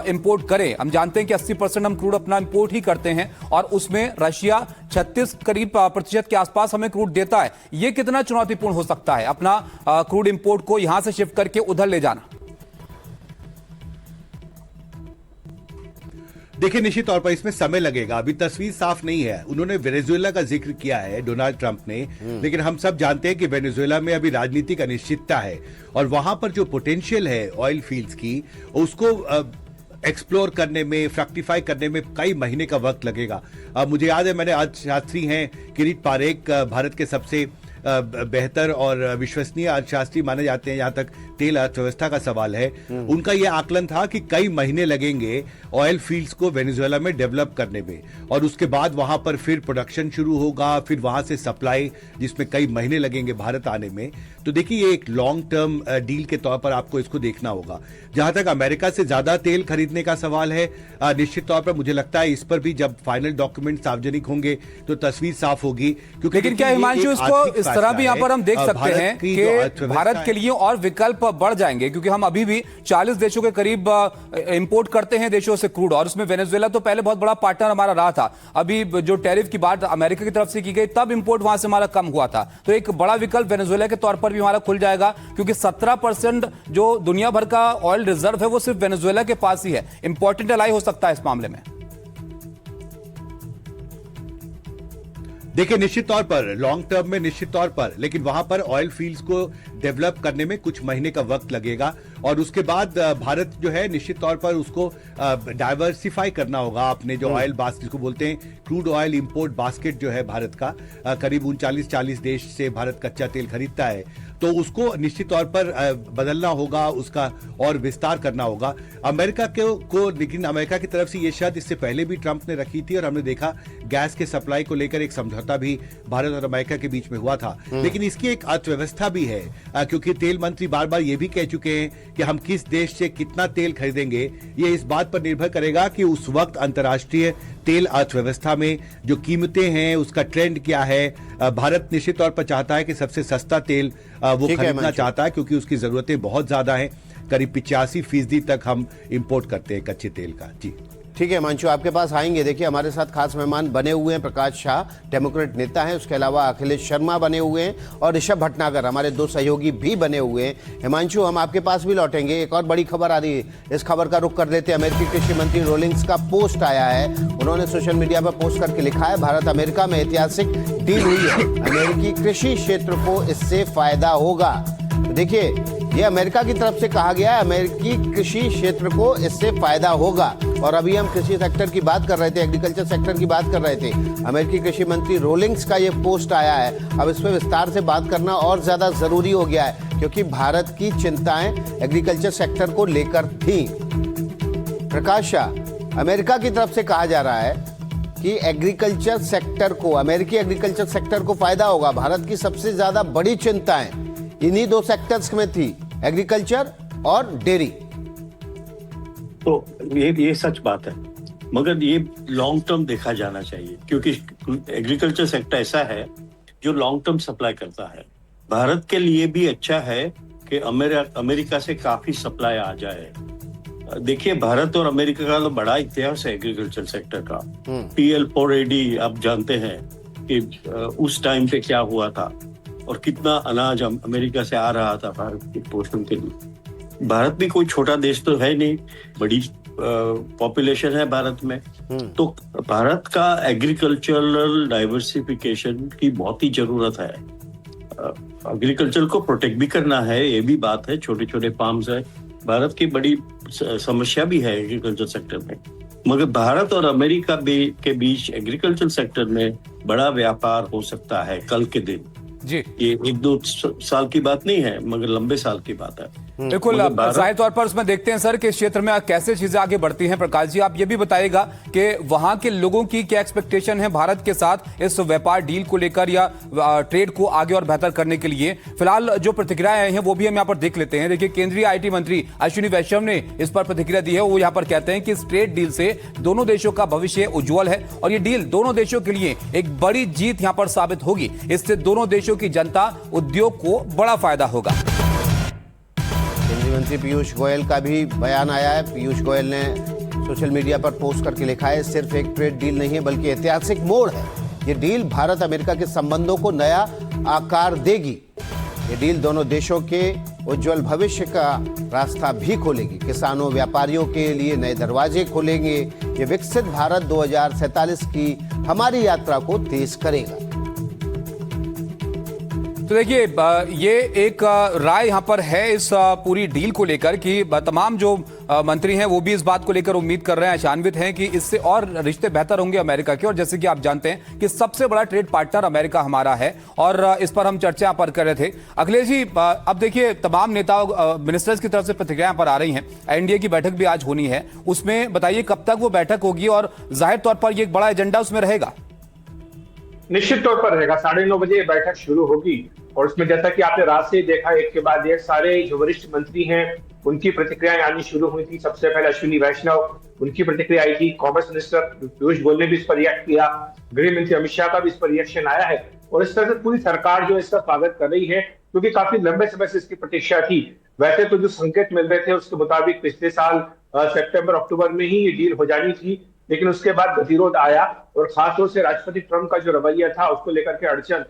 इंपोर्ट करें। हम जानते हैं कि 80% हम क्रूड अपना इंपोर्ट ही करते हैं, और उसमें रशिया 36% के आसपास हमें क्रूड देता है। ये कितना चुनौतीपूर्ण हो सकता है अपना क्रूड इंपोर्ट को यहां से शिफ्ट करके उधर ले जाना? देखिए, निश्चित तौर पर इसमें समय लगेगा, अभी तस्वीर साफ नहीं है। उन्होंने वेनेजुएला का जिक्र किया है डोनाल्ड ट्रंप ने, लेकिन हम सब जानते हैं कि वेनेजुएला में अभी राजनीतिक अनिश्चितता है, और वहां पर जो पोटेंशियल है ऑयल फील्ड्स की, उसको एक्सप्लोर करने में, फ्रक्टिफाई करने में कई महीने का वक्त लगेगा। मुझे याद है, मैंने आज शास्त्री हैं किरीट पारेख, भारत के सबसे बेहतर और विश्वसनीय अर्थशास्त्री माने जाते हैं जहां तक तेल अर्थव्यवस्था का सवाल है। उनका यह आकलन था कि कई महीने लगेंगे ऑयल फील्ड्स को वेनेजुएला में डेवलप करने में, और उसके बाद वहां पर फिर प्रोडक्शन शुरू होगा, फिर वहां से सप्लाई, जिसमें कई महीने लगेंगे भारत आने में। तो देखिए, ये एक लॉन्ग टर्म डील के तौर पर आपको इसको देखना होगा। जहां तक अमेरिका से ज्यादा तेल खरीदने का सवाल है, निश्चित तौर पर मुझे लगता है इस पर भी जब फाइनल डॉक्यूमेंट सार्वजनिक होंगे तो तस्वीर साफ होगी। क्योंकि लेकिन क्या हिमांशु, इसको इस तरह भी यहाँ पर हम देख सकते हैं कि भारत के लिए और विकल्प बढ़ जाएंगे, क्योंकि हम अभी भी 40 देशों के करीब इंपोर्ट करते हैं देशों से क्रूड, और उसमें वेनेजुएला तो पहले बहुत बड़ा पार्टनर हमारा रहा था। अभी जो टैरिफ की बात अमेरिका की तरफ से की गई, तब इंपोर्ट वहां से हमारा कम हुआ था। तो एक बड़ा विकल्प वेनेजुएला के तौर पर भी हमारा खुल जाएगा, क्योंकि 17% जो दुनिया भर का ऑयल रिजर्व है वो सिर्फ वेनेजुएला के पास ही है। इंपॉर्टेंट एलाई हो सकता है इस मामले में। देखिए, निश्चित तौर पर लॉन्ग टर्म में निश्चित तौर पर, लेकिन वहां पर ऑयल फील्ड्स को डेवलप करने में कुछ महीने का वक्त लगेगा, और उसके बाद भारत जो है निश्चित तौर पर उसको डाइवर्सिफाई करना होगा। अपने जो ऑयल बास्केट जिसको बोलते हैं क्रूड ऑयल इंपोर्ट बास्केट जो है भारत का, करीब 39-40 देश से भारत कच्चा तेल खरीदता है, तो उसको निश्चित तौर पर बदलना होगा, उसका और विस्तार करना होगा अमेरिका को। लेकिन अमेरिका की तरफ से ये शर्त इससे पहले भी ट्रंप ने रखी थी, और हमने देखा गैस के सप्लाई को लेकर एक समझौता भी भारत और अमेरिका के बीच में हुआ था। लेकिन इसकी एक अर्थव्यवस्था भी है, क्योंकि तेल मंत्री बार बार ये भी कह चुके हैं कि हम किस देश से कितना तेल खरीदेंगे, ये इस बात पर निर्भर करेगा कि उस वक्त अंतर्राष्ट्रीय तेल अर्थव्यवस्था में जो कीमतें हैं उसका ट्रेंड क्या है। भारत निश्चित तौर पर चाहता है कि सबसे सस्ता तेल वो खरीदना चाहता है, क्योंकि उसकी जरूरतें बहुत ज्यादा हैं। करीब 85% तक हम इंपोर्ट करते हैं कच्चे तेल का। जी ठीक है मंचू, आपके पास आएंगे। देखिए, हमारे साथ खास मेहमान बने हुए हैं प्रकाश शाह, डेमोक्रेट नेता हैं, उसके अलावा अखिलेश शर्मा बने हुए हैं, और ऋषभ भटनागर हमारे दो सहयोगी भी बने हुए हैं। हिमांशु, हम आपके पास भी लौटेंगे। एक और बड़ी खबर आ रही है, इस खबर का रुख कर लेते हैं। अमेरिकी कृषि मंत्री रोलिंग्स का पोस्ट आया है। उन्होंने सोशल मीडिया पर पोस्ट करके लिखा है, भारत अमेरिका में ऐतिहासिक डील हुई है, अमेरिकी कृषि क्षेत्र को इससे फायदा होगा। देखिए, ये अमेरिका की तरफ से कहा गया है, अमेरिकी कृषि क्षेत्र को इससे फायदा होगा। और अभी हम कृषि सेक्टर की बात कर रहे थे, एग्रीकल्चर सेक्टर की बात कर रहे थे। अमेरिकी कृषि मंत्री रोलिंग्स का ये पोस्ट आया है। अब इस पर विस्तार से बात करना और ज्यादा जरूरी हो गया है, क्योंकि भारत की चिंताएं एग्रीकल्चर सेक्टर को लेकर थी। प्रकाश शाह, अमेरिका की तरफ से कहा जा रहा है कि एग्रीकल्चर सेक्टर को, अमेरिकी एग्रीकल्चर सेक्टर को फायदा होगा। भारत की सबसे ज्यादा बड़ी चिंताएं इन्हीं दो सेक्टर्स में थी, एग्रीकल्चर और डेयरी। तो ये सच बात है, मगर ये लॉन्ग टर्म देखा जाना चाहिए, क्योंकि एग्रीकल्चर सेक्टर ऐसा है जो लॉन्ग टर्म सप्लाई करता है। भारत के लिए भी अच्छा है कि अमेरिका से काफी सप्लाई आ जाए। देखिए, भारत और अमेरिका का तो बड़ा इतिहास है एग्रीकल्चर सेक्टर का। PL4AD आप जानते हैं कि उस टाइम पे क्या हुआ था और कितना अनाज अमेरिका से आ रहा था भारत के पोषण के लिए। भारत भी कोई छोटा देश तो है नहीं, बड़ी पॉपुलेशन है भारत में। तो भारत का एग्रीकल्चरल डाइवर्सिफिकेशन की बहुत ही जरूरत है। एग्रीकल्चर को प्रोटेक्ट भी करना है, ये भी बात है। छोटे छोटे फार्म्स है, भारत की बड़ी समस्या भी है एग्रीकल्चर सेक्टर में। मगर भारत और अमेरिका के बीच एग्रीकल्चर सेक्टर में बड़ा व्यापार हो सकता है कल के दिन जी। ये 1-2 साल की बात नहीं है, मगर लंबे साल की बात है। बिल्कुल, जाहिर तौर पर उसमें देखते हैं सर कि इस क्षेत्र में कैसे चीजें आगे बढ़ती हैं। प्रकाश जी, आप ये भी बताइएगा कि वहां के लोगों की क्या एक्सपेक्टेशन है भारत के साथ इस व्यापार डील को लेकर या ट्रेड को आगे और बेहतर करने के लिए। फिलहाल जो प्रतिक्रियाएं आई हैं वो भी हम यहाँ पर देख लेते हैं। देखिए, केंद्रीय IT मंत्री अश्विनी वैष्णव ने इस पर प्रतिक्रिया दी है। वो यहाँ पर कहते हैं कि इस ट्रेड डील से दोनों देशों का भविष्य उज्जवल है और ये डील दोनों देशों के लिए एक बड़ी जीत यहाँ पर साबित होगी। इससे दोनों देशों की जनता, उद्योग को बड़ा फायदा होगा। केंद्रीय मंत्री पीयूष गोयल का भी बयान आया है। पीयूष गोयल ने सोशल मीडिया पर पोस्ट करके लिखा है, सिर्फ एक ट्रेड डील नहीं है बल्कि ऐतिहासिक मोड़ है। ये डील भारत अमेरिका के संबंधों को नया आकार देगी। ये डील दोनों देशों के उज्जवल भविष्य का रास्ता भी खोलेगी। किसानों, व्यापारियों के लिए नए दरवाजे खोलेंगे। ये विकसित भारत 2047 की हमारी यात्रा को तेज करेगा। तो देखिए, ये एक राय यहाँ पर है इस पूरी डील को लेकर कि तमाम जो मंत्री हैं वो भी इस बात को लेकर उम्मीद कर रहे हैं, आशान्वित हैं कि इससे और रिश्ते बेहतर होंगे अमेरिका के। और जैसे कि आप जानते हैं कि सबसे बड़ा ट्रेड पार्टनर अमेरिका हमारा है और इस पर हम चर्चा यहाँ पर कर रहे थे। अखिलेश जी, अब देखिए, तमाम नेताओं, मिनिस्टर्स की तरफ से प्रतिक्रिया पर आ रही हैं। NDA की बैठक भी आज होनी है, उसमें बताइए कब तक वो बैठक होगी और जाहिर तौर पर ये एक बड़ा एजेंडा उसमें रहेगा। निश्चित तौर पर रहेगा। 9:30 बजे बैठक शुरू होगी और उसमें जैसा कि आपने रात से देखा, एक के बाद एक सारे जो वरिष्ठ मंत्री हैं उनकी प्रतिक्रियाएं आनी शुरू हुई थी। सबसे पहले अश्विनी वैष्णव, उनकी प्रतिक्रिया आई थी। कॉमर्स मिनिस्टर पीयूष गोयल ने भी इस पर रिएक्ट किया। गृह मंत्री अमित शाह का भी इस पर रिएक्शन आया है और इस तरह से पूरी सरकार जो इसका स्वागत कर रही है, क्योंकि काफी लंबे समय से इसकी प्रतीक्षा थी। वैसे तो जो संकेत मिल रहे थे उसके मुताबिक पिछले साल सितंबर-अक्टूबर में ही ये डील हो जानी थी, लेकिन उसके बाद गतिरोध आया और खासतौर से राष्ट्रपति ट्रंप का जो रवैया था उसको लेकर के अड़चन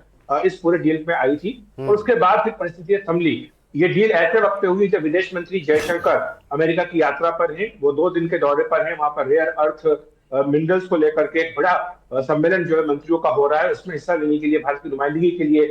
इस पूरे डील में आई थी और उसके बाद फिर परिस्थितियां संभली। ये डील ऐसे वक्त पे हुई जब विदेश मंत्री जयशंकर अमेरिका की यात्रा पर हैं। वो 2 दिन के दौरे पर हैं। वहां पर रेयर अर्थ मिनरल्स को लेकर के एक बड़ा सम्मेलन जो है मंत्रियों का हो रहा है। उसमें हिस्सा लेने के लिए, भारत की नुमाइंदगी के लिए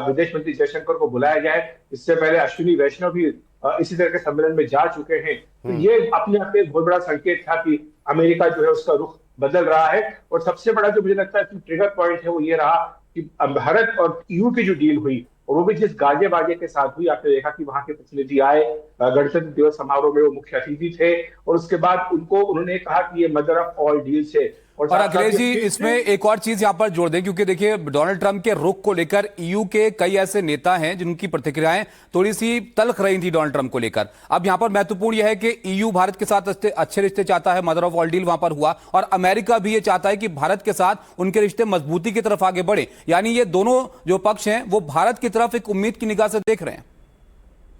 विदेश मंत्री जयशंकर को बुलाया गया है। इससे पहले अश्विनी वैष्णव भी इसी तरह के सम्मेलन में जा चुके हैं। तो ये अपने आप में एक बहुत बड़ा संकेत था कि अमेरिका जो है उसका रुख बदल रहा है। और सबसे बड़ा जो मुझे लगता है कि ट्रिगर पॉइंट है वो ये रहा कि भारत और EU की जो डील हुई और वो भी जिस गाजे बाजे के साथ हुई। आपने देखा कि वहां के प्रतिनिधि आए, गणतंत्र दिवस समारोह में वो मुख्य अतिथि थे और उसके बाद उन्होंने कहा कि ये मदर ऑफ ऑल डील्स है। और अखिलेश जी, इसमें एक और चीज यहां पर जोड़ दें, क्योंकि देखिए, डोनाल्ड ट्रंप के रुख को लेकर EU के कई ऐसे नेता हैं जिनकी प्रतिक्रियाएं थोड़ी सी तल्ख रही थी डोनाल्ड ट्रंप को लेकर। अब यहां पर महत्वपूर्ण यह है कि EU भारत के साथ अच्छे रिश्ते चाहता है, मदर ऑफ ऑल डील वहां पर हुआ, और अमेरिका भी ये चाहता है कि भारत के साथ उनके रिश्ते मजबूती की तरफ आगे बढ़े। यानी ये दोनों जो पक्ष हैं वो भारत की तरफ एक उम्मीद की निगाह से देख रहे हैं।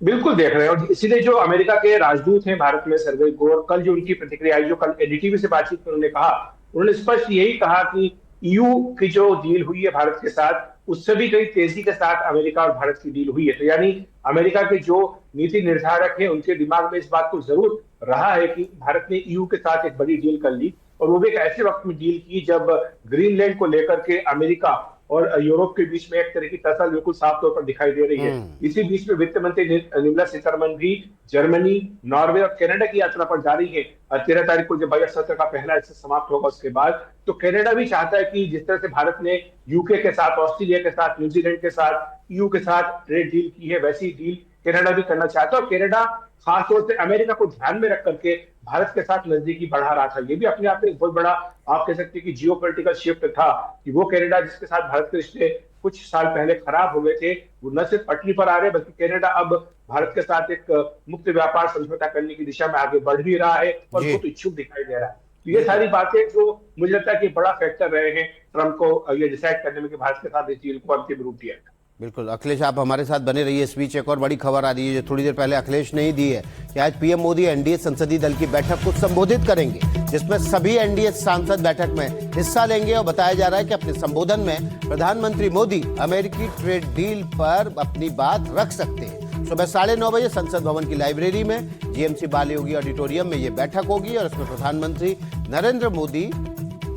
बिल्कुल देख रहे हैं। और इसीलिए जो अमेरिका के राजदूत हैं भारत में, सर्गेई गोर, कल जो उनकी प्रतिक्रिया आई, जो कल NDTV से बातचीत में उन्होंने कहा, उन्होंने स्पष्ट यही कहा कि EU की जो डील हुई है भारत के साथ, उससे भी कई तेजी के साथ अमेरिका और भारत की डील हुई है। तो यानी अमेरिका के जो नीति निर्धारक हैं उनके दिमाग में इस बात को जरूर रहा है कि भारत ने EU के साथ एक बड़ी डील कर ली और वो भी एक ऐसे वक्त में डील की जब ग्रीनलैंड को लेकर के अमेरिका और यूरोप के बीच में एक तरह की टसल बिल्कुल साफ तौर पर दिखाई दे रही है। इसी बीच में वित्त मंत्री निर्मला सीतारमण भी जर्मनी, नॉर्वे और कनाडा की यात्रा पर जा रही है। 13 तारीख को जब बजट सत्र का पहला हिस्सा समाप्त होगा उसके बाद, तो कनाडा भी चाहता है कि जिस तरह से भारत ने UK के साथ, ऑस्ट्रेलिया के साथ, न्यूजीलैंड के साथ, EU के साथ ट्रेड डील की है, वैसी डील कनाडा भी करना चाहता है। और कनाडा खासतौर से अमेरिका को ध्यान में रख करके भारत के साथ नजदीकी बढ़ा रहा था। ये भी अपने आप में एक बहुत बड़ा, आप कह सकते हैं कि जियोपॉलिटिकल शिफ्ट था कि वो कनाडा जिसके साथ भारत के रिश्ते कुछ साल पहले खराब हो गए थे, वो न सिर्फ पटरी पर आ रहे बल्कि कनाडा अब भारत के साथ एक मुक्त व्यापार समझौता करने की दिशा में आगे बढ़ भी रहा है और जी। बहुत इच्छुक दिखाई दे रहा है। तो ये सारी बातें जो मुझे लगता है कि बड़ा फैक्टर रहे हैं ट्रंप को ये डिसाइड करने में कि भारत के साथ इस डील को अंतिम रूप दिया जाए। बिल्कुल अखिलेश, आप हमारे साथ बने रहिए। इस बीच एक और बड़ी खबर आ रही है जो थोड़ी देर पहले अखिलेश ने ही दी है कि आज पीएम मोदी एनडीए संसदीय दल की बैठक को संबोधित करेंगे, जिसमें सभी एनडीए सांसद बैठक में हिस्सा लेंगे। और बताया जा रहा है कि अपने संबोधन में प्रधानमंत्री मोदी अमेरिकी ट्रेड डील पर अपनी बात रख सकते हैं। सुबह 9:30 बजे संसद भवन की लाइब्रेरी में जीएमसी बालयोगी ऑडिटोरियम में ये बैठक होगी और इसमें प्रधानमंत्री Narendra Modi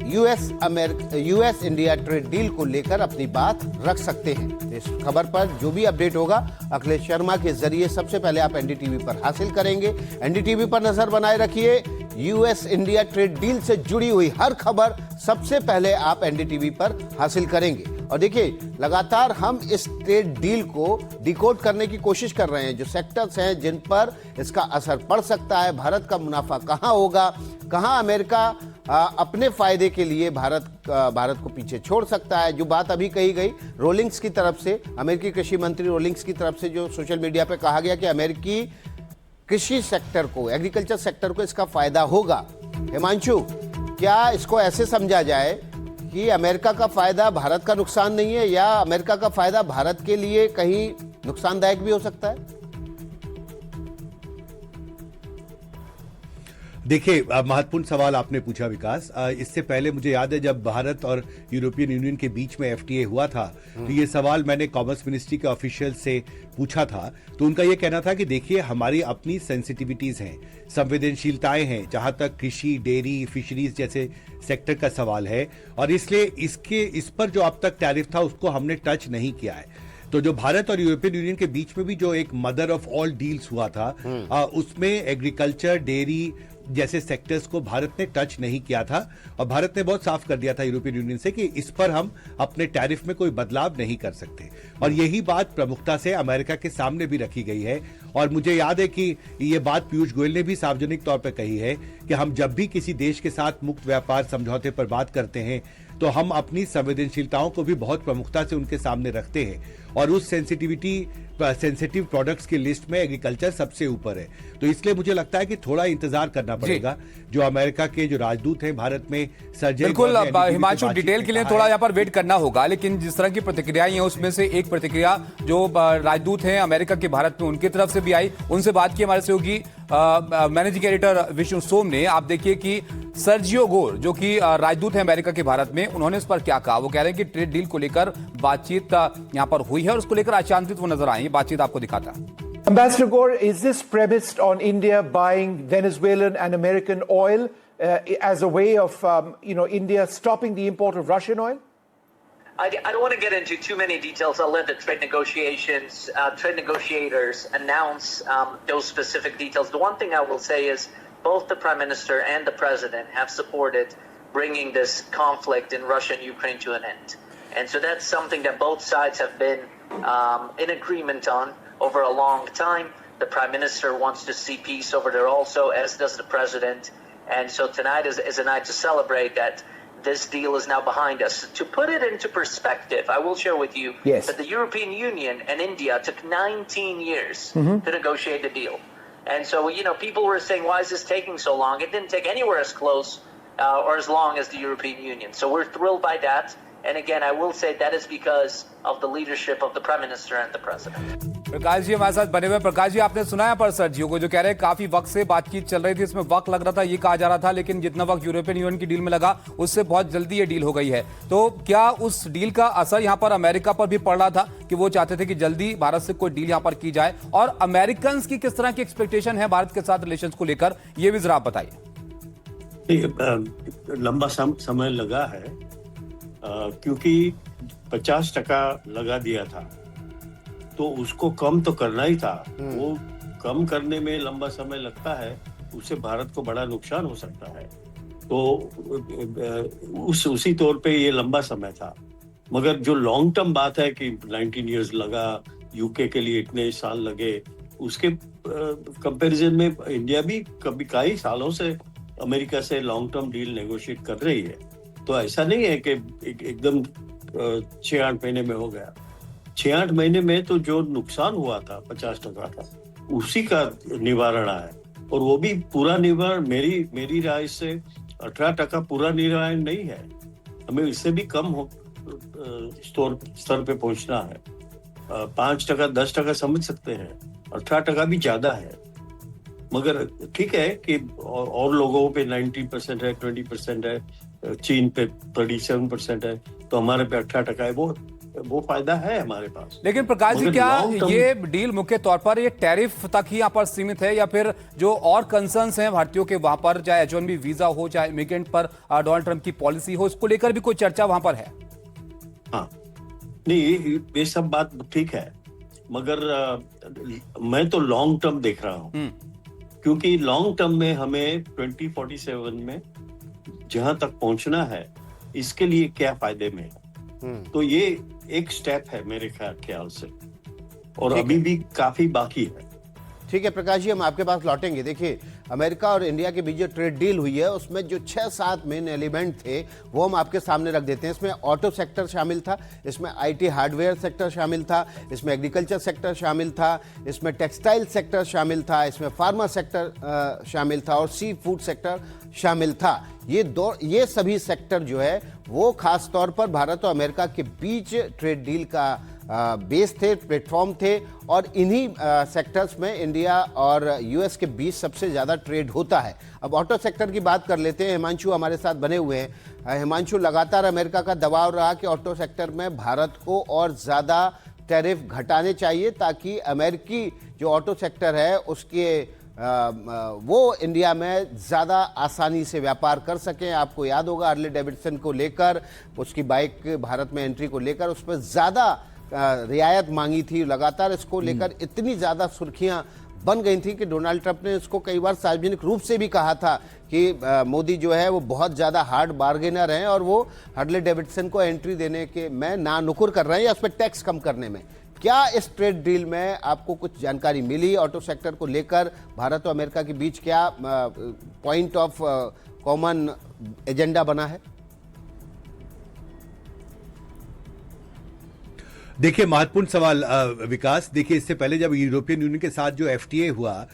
US India trade deal को लेकर अपनी बात रख सकते हैं। इस खबर पर जो भी अपडेट होगा अखिलेश शर्मा के जरिए सबसे पहले आप एनडीटीवी पर हासिल करेंगे। एनडीटीवी पर नजर बनाए रखिए। यूएस इंडिया ट्रेड डील से जुड़ी हुई हर खबर सबसे पहले आप एनडीटीवी पर हासिल करेंगे। और देखिए, लगातार हम इस ट्रेड डील को डिकोड करने की कोशिश कर रहे हैं। जो सेक्टर्स हैं जिन पर इसका असर पड़ सकता है, भारत का मुनाफा कहां होगा, कहां अमेरिका अपने फायदे के लिए भारत को पीछे छोड़ सकता है। जो बात अभी कही गई रोलिंग्स की तरफ से, अमेरिकी कृषि मंत्री रोलिंग्स की तरफ से, जो सोशल मीडिया पे कहा गया कि अमेरिकी कृषि सेक्टर को, एग्रीकल्चर सेक्टर को इसका फायदा होगा। हिमांशु, क्या इसको ऐसे समझा जाए कि अमेरिका का फायदा भारत का नुकसान नहीं है, या अमेरिका का फायदा भारत के लिए कहीं नुकसानदायक भी हो सकता है? देखिए, महत्वपूर्ण सवाल आपने पूछा विकास। इससे पहले मुझे याद है जब भारत और यूरोपियन यूनियन के बीच में एफटीए हुआ था, तो ये सवाल मैंने कॉमर्स मिनिस्ट्री के ऑफिशियल से पूछा था। तो उनका ये कहना था कि देखिए, हमारी अपनी सेंसिटिविटीज हैं, संवेदनशीलताएं हैं, जहां तक कृषि, डेयरी, फिशरीज जैसे सेक्टर का सवाल है, और इसलिए इस पर जो अब तक टैरिफ था उसको हमने टच नहीं किया है। तो जो भारत और यूरोपियन यूनियन के बीच में भी जो एक मदर ऑफ ऑल डील्स हुआ था, उसमें एग्रीकल्चर, डेयरी जैसे सेक्टर्स को भारत ने टच नहीं किया था, और भारत ने बहुत साफ कर दिया था यूरोपियन यूनियन से कि इस पर हम अपने टैरिफ में कोई बदलाव नहीं कर सकते। और यही बात प्रमुखता से अमेरिका के सामने भी रखी गई है। और मुझे याद है कि ये बात पीयूष गोयल ने भी सार्वजनिक तौर पर कही है कि हम जब भी किसी देश के साथ मुक्त व्यापार समझौते पर बात करते हैं तो हम अपनी संवेदनशीलताओं को भी बहुत प्रमुखता से उनके सामने रखते हैं, और उस सेंसिटिव प्रोडक्ट्स की लिस्ट में एग्रीकल्चर सबसे ऊपर है। तो इसलिए मुझे लगता है कि थोड़ा इंतजार करना पड़ेगा। जो अमेरिका के जो राजदूत हैं भारत में, सर्जन, बिल्कुल हिमांशु, डिटेल के लिए थोड़ा यहाँ पर वेट करना होगा। लेकिन जिस तरह की प्रतिक्रियाएं हैं उसमें से एक प्रतिक्रिया जो राजदूत हैं अमेरिका के भारत में, उनकी तरफ से भी आई। उनसे बात की हमारे सहयोगी मैनेजिंग एडिटर विष्णु सोम ने। आप देखिए कि सर्जियो गोर जो कि राजदूत हैं अमेरिका के भारत में, उन्होंने इस पर क्या कहा। वो कह रहे हैं कि ट्रेड डील को लेकर बातचीत यहाँ पर हुई है और उसको लेकर अशांतित वो नजर आए। ये बातचीत आपको दिखाता है। Ambassador Gore, is this premised on India buying Venezuelan and American oil as a way of, India stopping the import of Russian oil? I don't want to get into too many details. I'll let the trade negotiators announce those specific details. The one thing I will say is both the Prime Minister and the President have supported bringing this conflict in Russia and Ukraine to an end. And so that's something that both sides have been in agreement on over a long time. The Prime Minister wants to see peace over there also, as does the President. And so tonight is a night to celebrate that this deal is now behind us. To put it into perspective, I will share with you that the European Union and India took 19 years to negotiate the deal. And so, people were saying, why is this taking so long? It didn't take anywhere as close or as long as the European Union. So we're thrilled by that. And again, I will say that is because of the leadership of the Prime Minister and the President. Prakash ji हमारे साथ बने हुए। प्रकाश जी, आपने सुना है पर Sergio को जो कह रहे हैं काफी वक्त से बातचीत चल रही थी, इसमें वक्त लग रहा था ये कहा जा रहा था, लेकिन जितना वक्त यूरोपियन यूनियन की डील में लगा उससे बहुत जल्दी ये डील हो गई है। तो क्या उस डील का असर यहाँ पर अमेरिका पर भी पड़ रहा था कि वो चाहते थे कि जल्दी भारत से कोई डील यहाँ पर की जाए, और अमेरिकन की किस तरह की एक्सपेक्टेशन है भारत के साथ रिलेशन को लेकर, ये भी जरा आप बताइए। लंबा समय लगा है क्योंकि 50% लगा दिया था, तो उसको कम तो करना ही था। वो कम करने में लंबा समय लगता है, उससे भारत को बड़ा नुकसान हो सकता है। तो उसी तौर पे ये लंबा समय था। मगर जो लॉन्ग टर्म बात है कि 19 इयर्स लगा, यूके के लिए इतने साल लगे, उसके कंपैरिजन में इंडिया भी कई सालों से अमेरिका से लॉन्ग टर्म डील नेगोशिएट कर रही है। तो ऐसा नहीं है कि एकदम 6-8 महीने में हो गया। 6-8 महीने में तो जो नुकसान हुआ था 50% का, उसी का निवारण है, और वो भी पूरा निवारण मेरी राय से 18% पूरा निवारण नहीं है, हमें इससे भी कम स्तर पे पहुंचना है। 5%, 10% समझ सकते हैं, 18% भी ज्यादा है, मगर ठीक है कि और लोगों पे 19% है, 20% है, चीन पे 37% है, तो हमारे पे 18% है। वो फायदा है हमारे पास। लेकिन प्रकाश जी, क्या ये डील मुख्य तौर पर ये टैरिफ तक ही यहाँ पर सीमित है, या फिर जो और कंसर्न्स हैं भारतीयों के वहां पर, चाहे H-1B वीजा हो, चाहे इमिग्रेंट पर डोनाल्ड ट्रंप की पॉलिसी हो, इसको लेकर भी कोई चर्चा वहां पर है? हाँ, नहीं, ये सब बात ठीक है, मगर मैं तो लॉन्ग टर्म देख रहा हूँ, क्योंकि लॉन्ग टर्म में हमें 2047 में जहां तक पहुंचना है, इसके लिए क्या फायदे में है। तो ये एक स्टेप है मेरे ख्याल से, और अभी भी काफी बाकी है। ठीक है प्रकाश जी, हम आपके पास लौटेंगे। देखिए, अमेरिका और इंडिया के बीच जो ट्रेड डील हुई है, उसमें जो 6-7 मेन एलिमेंट थे वो हम आपके सामने रख देते हैं। इसमें ऑटो सेक्टर शामिल था, इसमें IT हार्डवेयर सेक्टर शामिल था, इसमें एग्रीकल्चर सेक्टर शामिल था, इसमें टेक्सटाइल सेक्टर शामिल था, इसमें फार्मा सेक्टर शामिल था, और सी फूड सेक्टर शामिल था। ये सभी सेक्टर जो है वो खास तौर पर भारत और अमेरिका के बीच ट्रेड डील का बेस थे, प्लेटफॉर्म थे, और इन्हीं सेक्टर्स में इंडिया और US के बीच सबसे ज़्यादा ट्रेड होता है। अब ऑटो सेक्टर की बात कर लेते हैं। हिमांशु हमारे साथ बने हुए हैं। हिमांशु, लगातार अमेरिका का दबाव रहा कि ऑटो सेक्टर में भारत को और ज़्यादा टैरिफ घटाने चाहिए, ताकि अमेरिकी जो ऑटो सेक्टर है उसके वो इंडिया में ज़्यादा आसानी से व्यापार कर सकें। आपको याद होगा हार्ले डेविडसन को लेकर, उसकी बाइक भारत में एंट्री को लेकर उस पर ज़्यादा रियायत मांगी थी। लगातार इसको लेकर इतनी ज़्यादा सुर्खियां बन गई थी कि डोनाल्ड ट्रंप ने इसको कई बार सार्वजनिक रूप से भी कहा था कि मोदी जो है वो बहुत ज़्यादा हार्ड बार्गेनर हैं, और वो हार्ले डेविडसन को एंट्री देने के में नानुकुर कर रहे हैं, या उस पर टैक्स कम करने में। क्या इस ट्रेड डील में आपको कुछ जानकारी मिली ऑटो सेक्टर को लेकर? भारत और अमेरिका के बीच क्या पॉइंट ऑफ कॉमन एजेंडा बना है? देखिए, महत्वपूर्ण सवाल विकास। देखिए, इससे पहले जब यूरोपियन यूनियन के साथ जो FTA हुआ,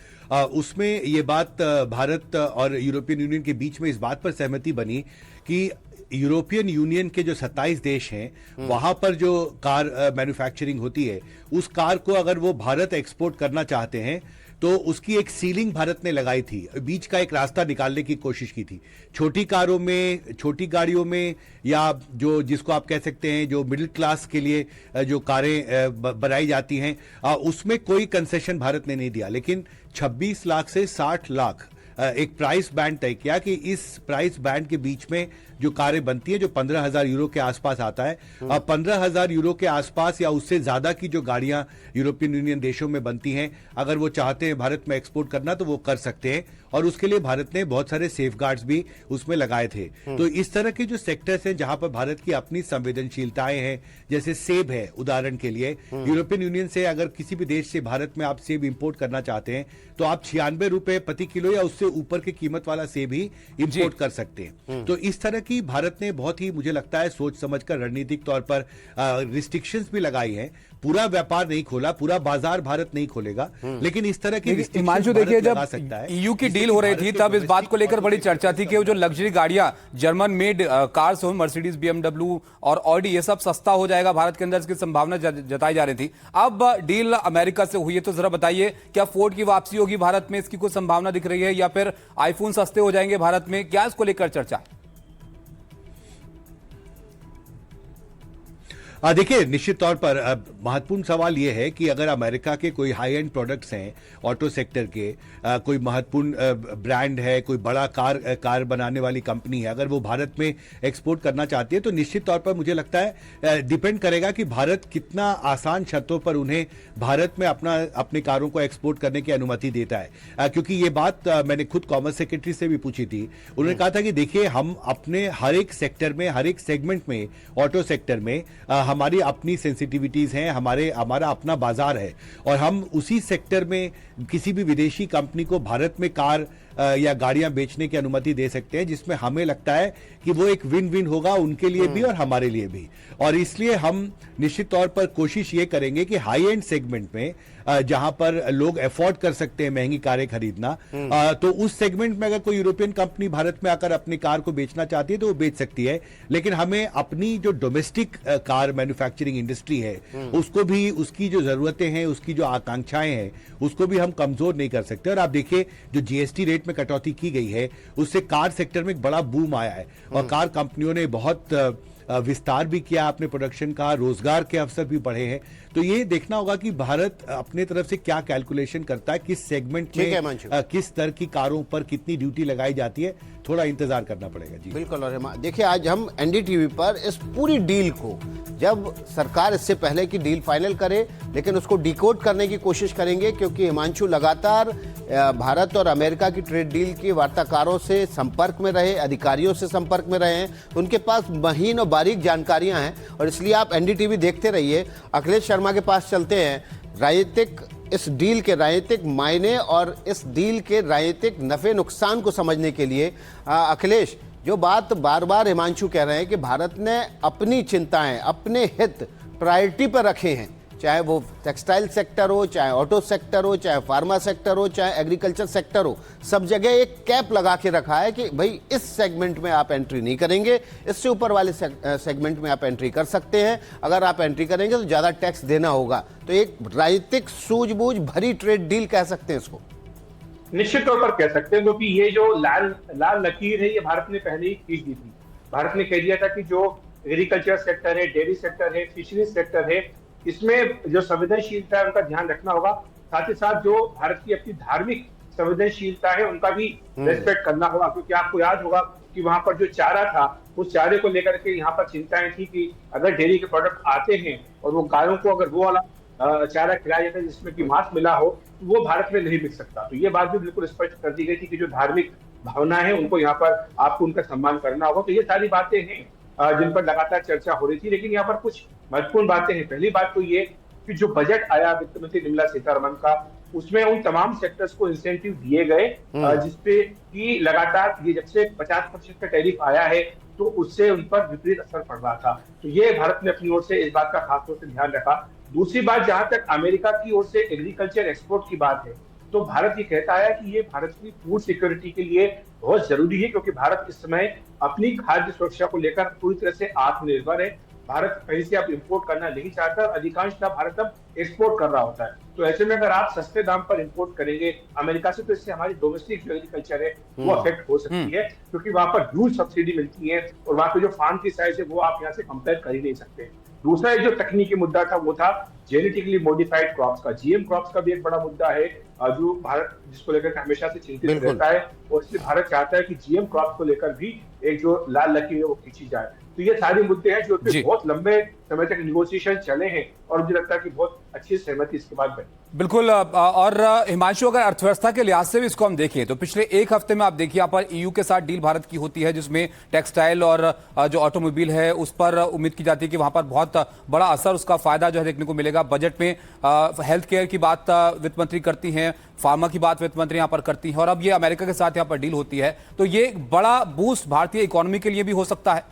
उसमें ये बात भारत और यूरोपियन यूनियन के बीच में इस बात पर सहमति बनी कि यूरोपियन यूनियन के जो 27 देश हैं, वहां पर जो कार मैन्युफैक्चरिंग होती है, उस कार को अगर वो भारत एक्सपोर्ट करना चाहते हैं तो उसकी एक सीलिंग भारत ने लगाई थी, बीच का एक रास्ता निकालने की कोशिश की थी। छोटी कारों में, छोटी गाड़ियों में, या जो जिसको आप कह सकते हैं जो मिडिल क्लास के लिए जो कारें बनाई जाती हैं, उसमें कोई कंसेशन भारत ने नहीं दिया। लेकिन 26 लाख से 60 लाख एक प्राइस बैंड तय किया कि इस प्राइस बैंड के बीच में जो कारें बनती हैं, जो 15,000 यूरो के आसपास आता है, 15,000 यूरो के आसपास या उससे ज्यादा की जो गाड़ियां यूरोपियन यूनियन देशों में बनती हैं, अगर वो चाहते हैं भारत में एक्सपोर्ट करना तो वो कर सकते हैं, और उसके लिए भारत ने बहुत सारे सेफगार्ड्स भी उसमें लगाए थे। तो इस तरह के जो सेक्टर्स हैं जहां पर भारत की अपनी संवेदनशीलताएं हैं, जैसे सेब है उदाहरण के लिए, यूरोपियन यूनियन से अगर किसी भी देश से भारत में आप सेब इंपोर्ट करना चाहते हैं तो आप 96 रुपए प्रति किलो या उससे ऊपर की कीमत वाला सेब ही इंपोर्ट कर सकते हैं। तो इस तरह की भारत ने बहुत ही, मुझे लगता है, सोच समझकर रणनीतिक तौर पर रिस्ट्रिक्शंस भी लगाई हैं। पूरा व्यापार नहीं खोला, पूरा बाजार भारत नहीं खोलेगा, लेकिन इस तरह की हिमांशु, देखिए, जब EU की डील हो रही थी तब इस बात को लेकर बड़ी चर्चा थी कि वो जो लग्जरी गाड़ियां, जर्मन मेड कार्स हो, मर्सिडीज, BMW और ऑडी, ये सब सस्ता हो जाएगा भारत के अंदर, इसकी संभावना जताई जा रही थी। अब डील अमेरिका से हुई है, तो जरा बताइए, क्या फोर्ड की वापसी होगी भारत में, इसकी कोई संभावना दिख रही है, या फिर आईफोन सस्ते हो जाएंगे भारत में? क्या इसको लेकर चर्चा है? देखिए, निश्चित तौर पर महत्वपूर्ण सवाल यह है कि अगर अमेरिका के कोई हाई एंड प्रोडक्ट्स हैं ऑटो सेक्टर के, कोई महत्वपूर्ण ब्रांड है, कोई बड़ा कार बनाने वाली कंपनी है, अगर वो भारत में एक्सपोर्ट करना चाहती है, तो निश्चित तौर पर मुझे लगता है डिपेंड करेगा कि भारत कितना आसान शर्तों पर उन्हें भारत में अपने कारों को एक्सपोर्ट करने की अनुमति देता है। क्योंकि ये बात मैंने खुद कॉमर्स सेक्रेटरी से भी पूछी थी। उन्होंने कहा था कि देखिए, हम अपने हर एक सेक्टर में, हर एक सेगमेंट में, ऑटो सेक्टर में हमारी अपनी सेंसिटिविटीज हैं, हमारा अपना बाजार है, और हम उसी सेक्टर में किसी भी विदेशी कंपनी को भारत में कार या गाड़ियां बेचने की अनुमति दे सकते हैं, जिसमें हमें लगता है कि वो एक विन विन होगा उनके लिए भी और हमारे लिए भी। और इसलिए हम निश्चित तौर पर कोशिश ये करेंगे कि हाई एंड सेगमेंट में जहां पर लोग अफोर्ड कर सकते हैं महंगी कारें खरीदना, तो उस सेगमेंट में अगर कोई यूरोपियन कंपनी भारत में आकर अपनी कार को बेचना चाहती है तो वो बेच सकती है। लेकिन हमें अपनी जो डोमेस्टिक कार मैन्युफैक्चरिंग इंडस्ट्री है उसको भी, उसकी जो जरूरतें हैं, उसकी जो आकांक्षाएं हैं, उसको भी हम कमजोर नहीं कर सकते। और आप देखिए जो जीएसटी रेट में कटौती की गई है उससे कार सेक्टर में एक बड़ा बूम आया है और कार कंपनियों ने बहुत विस्तार भी किया अपने प्रोडक्शन का, रोजगार के अवसर भी बढ़े हैं। तो ये देखना होगा कि भारत अपने तरफ से क्या कैलकुलेशन करता है, किस सेगमेंट में किस स्तर की कारों पर कितनी ड्यूटी लगाई जाती है, थोड़ा इंतजार करना पड़ेगा। जी बिल्कुल। और देखिए आज हम एनडीटीवी पर इस पूरी डील को, जब सरकार इससे पहले की डील फाइनल करे, लेकिन उसको डिकोड करने की कोशिश करेंगे, क्योंकि हिमांशु लगातार भारत और अमेरिका की ट्रेड डील की वार्ताकारों से संपर्क में रहे, अधिकारियों से संपर्क में रहे हैं, उनके पास महीन और बारीक जानकारियां हैं। और इसलिए आप एनडीटीवी देखते रहिए। अखिलेश शर्मा के पास चलते हैं। राजनीतिक, इस डील के राजनीतिक मायने और इस डील के राजनीतिक नफे नुकसान को समझने के लिए अखिलेश, जो बात बार बार हिमांशु कह रहे हैं कि भारत ने अपनी चिंताएं, अपने हित प्रायोरिटी पर रखे हैं, चाहे वो टेक्सटाइल सेक्टर हो, चाहे ऑटो सेक्टर हो, चाहे फार्मा सेक्टर हो, चाहे एग्रीकल्चर सेक्टर हो, सब जगह एक कैप लगा के रखा है कि भाई इस सेगमेंट में आप एंट्री नहीं करेंगे, इससे ऊपर वाले सेगमेंट में आप एंट्री कर सकते हैं। अगर आप एंट्री करेंगे तो ज़्यादा टैक्स देना होगा। तो एक राजनीतिक सूझबूझ भरी ट्रेड डील कह सकते हैं इसको। निश्चित तौर पर कह सकते हैं, क्योंकि ये जो लाल लकीर है ये भारत ने पहले ही खींच दी थी। भारत ने कह दिया था कि जो एग्रीकल्चर सेक्टर है, डेयरी सेक्टर है, फिशरीज सेक्टर है, इसमें जो संवेदनशीलता है उनका ध्यान रखना होगा। साथ ही साथ जो भारत की अपनी धार्मिक संवेदनशीलता है उनका भी रेस्पेक्ट करना होगा, क्योंकि आपको याद होगा कि वहां पर जो चारा था, उस चारे को लेकर के यहाँ पर चिंताएं थी कि अगर डेयरी के प्रोडक्ट आते हैं और वो गायों को अगर वो वाला चारा खिलाया जाता है जिसमें कि मांस मिला हो, तो वो भारत में नहीं मिल सकता। तो ये बात भी बिल्कुल स्पष्ट कर दी गई थी कि जो धार्मिक भावना है उनको यहाँ पर आपको उनका सम्मान करना होगा। तो ये सारी बातें हैं जिन पर लगातार चर्चा हो रही थी। लेकिन यहाँ पर कुछ महत्वपूर्ण बातें हैं। पहली बात तो ये कि जो बजट आया वित्त मंत्री निर्मला सीतारमण का, उसमें उन तमाम सेक्टर्स को इंसेंटिव दिए गए जिसपे कि लगातार ये जब से 50% का टैरिफ आया है तो उससे उन पर विपरीत असर पड़ रहा था। तो ये भारत ने अपनी ओर से इस बात का खासतौर से ध्यान रखा। दूसरी बात, जहां तक अमेरिका की ओर से एग्रीकल्चर एक्सपोर्ट की बात है, तो भारत ये कहता है कि ये भारत की फूड सिक्योरिटी के लिए बहुत जरूरी है, क्योंकि भारत इस समय अपनी खाद्य सुरक्षा को लेकर पूरी तरह से आत्मनिर्भर है। भारत कहीं से आप इंपोर्ट करना नहीं चाहता, अधिकांश का भारत अब एक्सपोर्ट कर रहा होता है। तो ऐसे में अगर आप सस्ते दाम पर इंपोर्ट करेंगे अमेरिका से, तो इससे हमारी डोमेस्टिक जो एग्रीकल्चर है वो अफेक्ट हो सकती है, क्योंकि वहां पर ह्यूज सब्सिडी मिलती है और वहां पे जो फार्म की साइज है वो आप यहाँ से कंपेयर कर ही नहीं सकते। दूसरा एक जो तकनीकी मुद्दा था वो था जेनेटिकली मॉडिफाइड क्रॉप्स का। जीएम क्रॉप्स का भी एक बड़ा मुद्दा है जो भारत जिसको लेकर हमेशा से चिंतित रहता है, और इसलिए भारत चाहता है कि जीएम क्रॉप्स को लेकर भी एक जो लाल लकीर है वो खींची जाए। तो ये सारे मुद्दे हैं जो बहुत लंबे समय तक नेगोशिएशन चले हैं और मुझे लगता है कि बहुत अच्छी सहमति इसके बाद बनी। बिल्कुल। और हिमांशु, अगर अर्थव्यवस्था के लिहाज से भी इसको हम देखें तो पिछले एक हफ्ते में आप देखिए यहाँ पर ईयू के साथ डील भारत की होती है, जिसमें टेक्सटाइल और जो ऑटोमोबाइल है उस पर उम्मीद की जाती है कि वहां पर बहुत बड़ा असर, उसका फायदा जो है देखने को मिलेगा। बजट में हेल्थ केयर की बात वित्त मंत्री करती हैं, फार्मा की बात वित्त मंत्री यहाँ पर करती हैं, और अब ये अमेरिका के साथ यहाँ पर डील होती है, तो ये एक बड़ा बूस्ट भारतीय इकोनॉमी के लिए भी हो सकता है।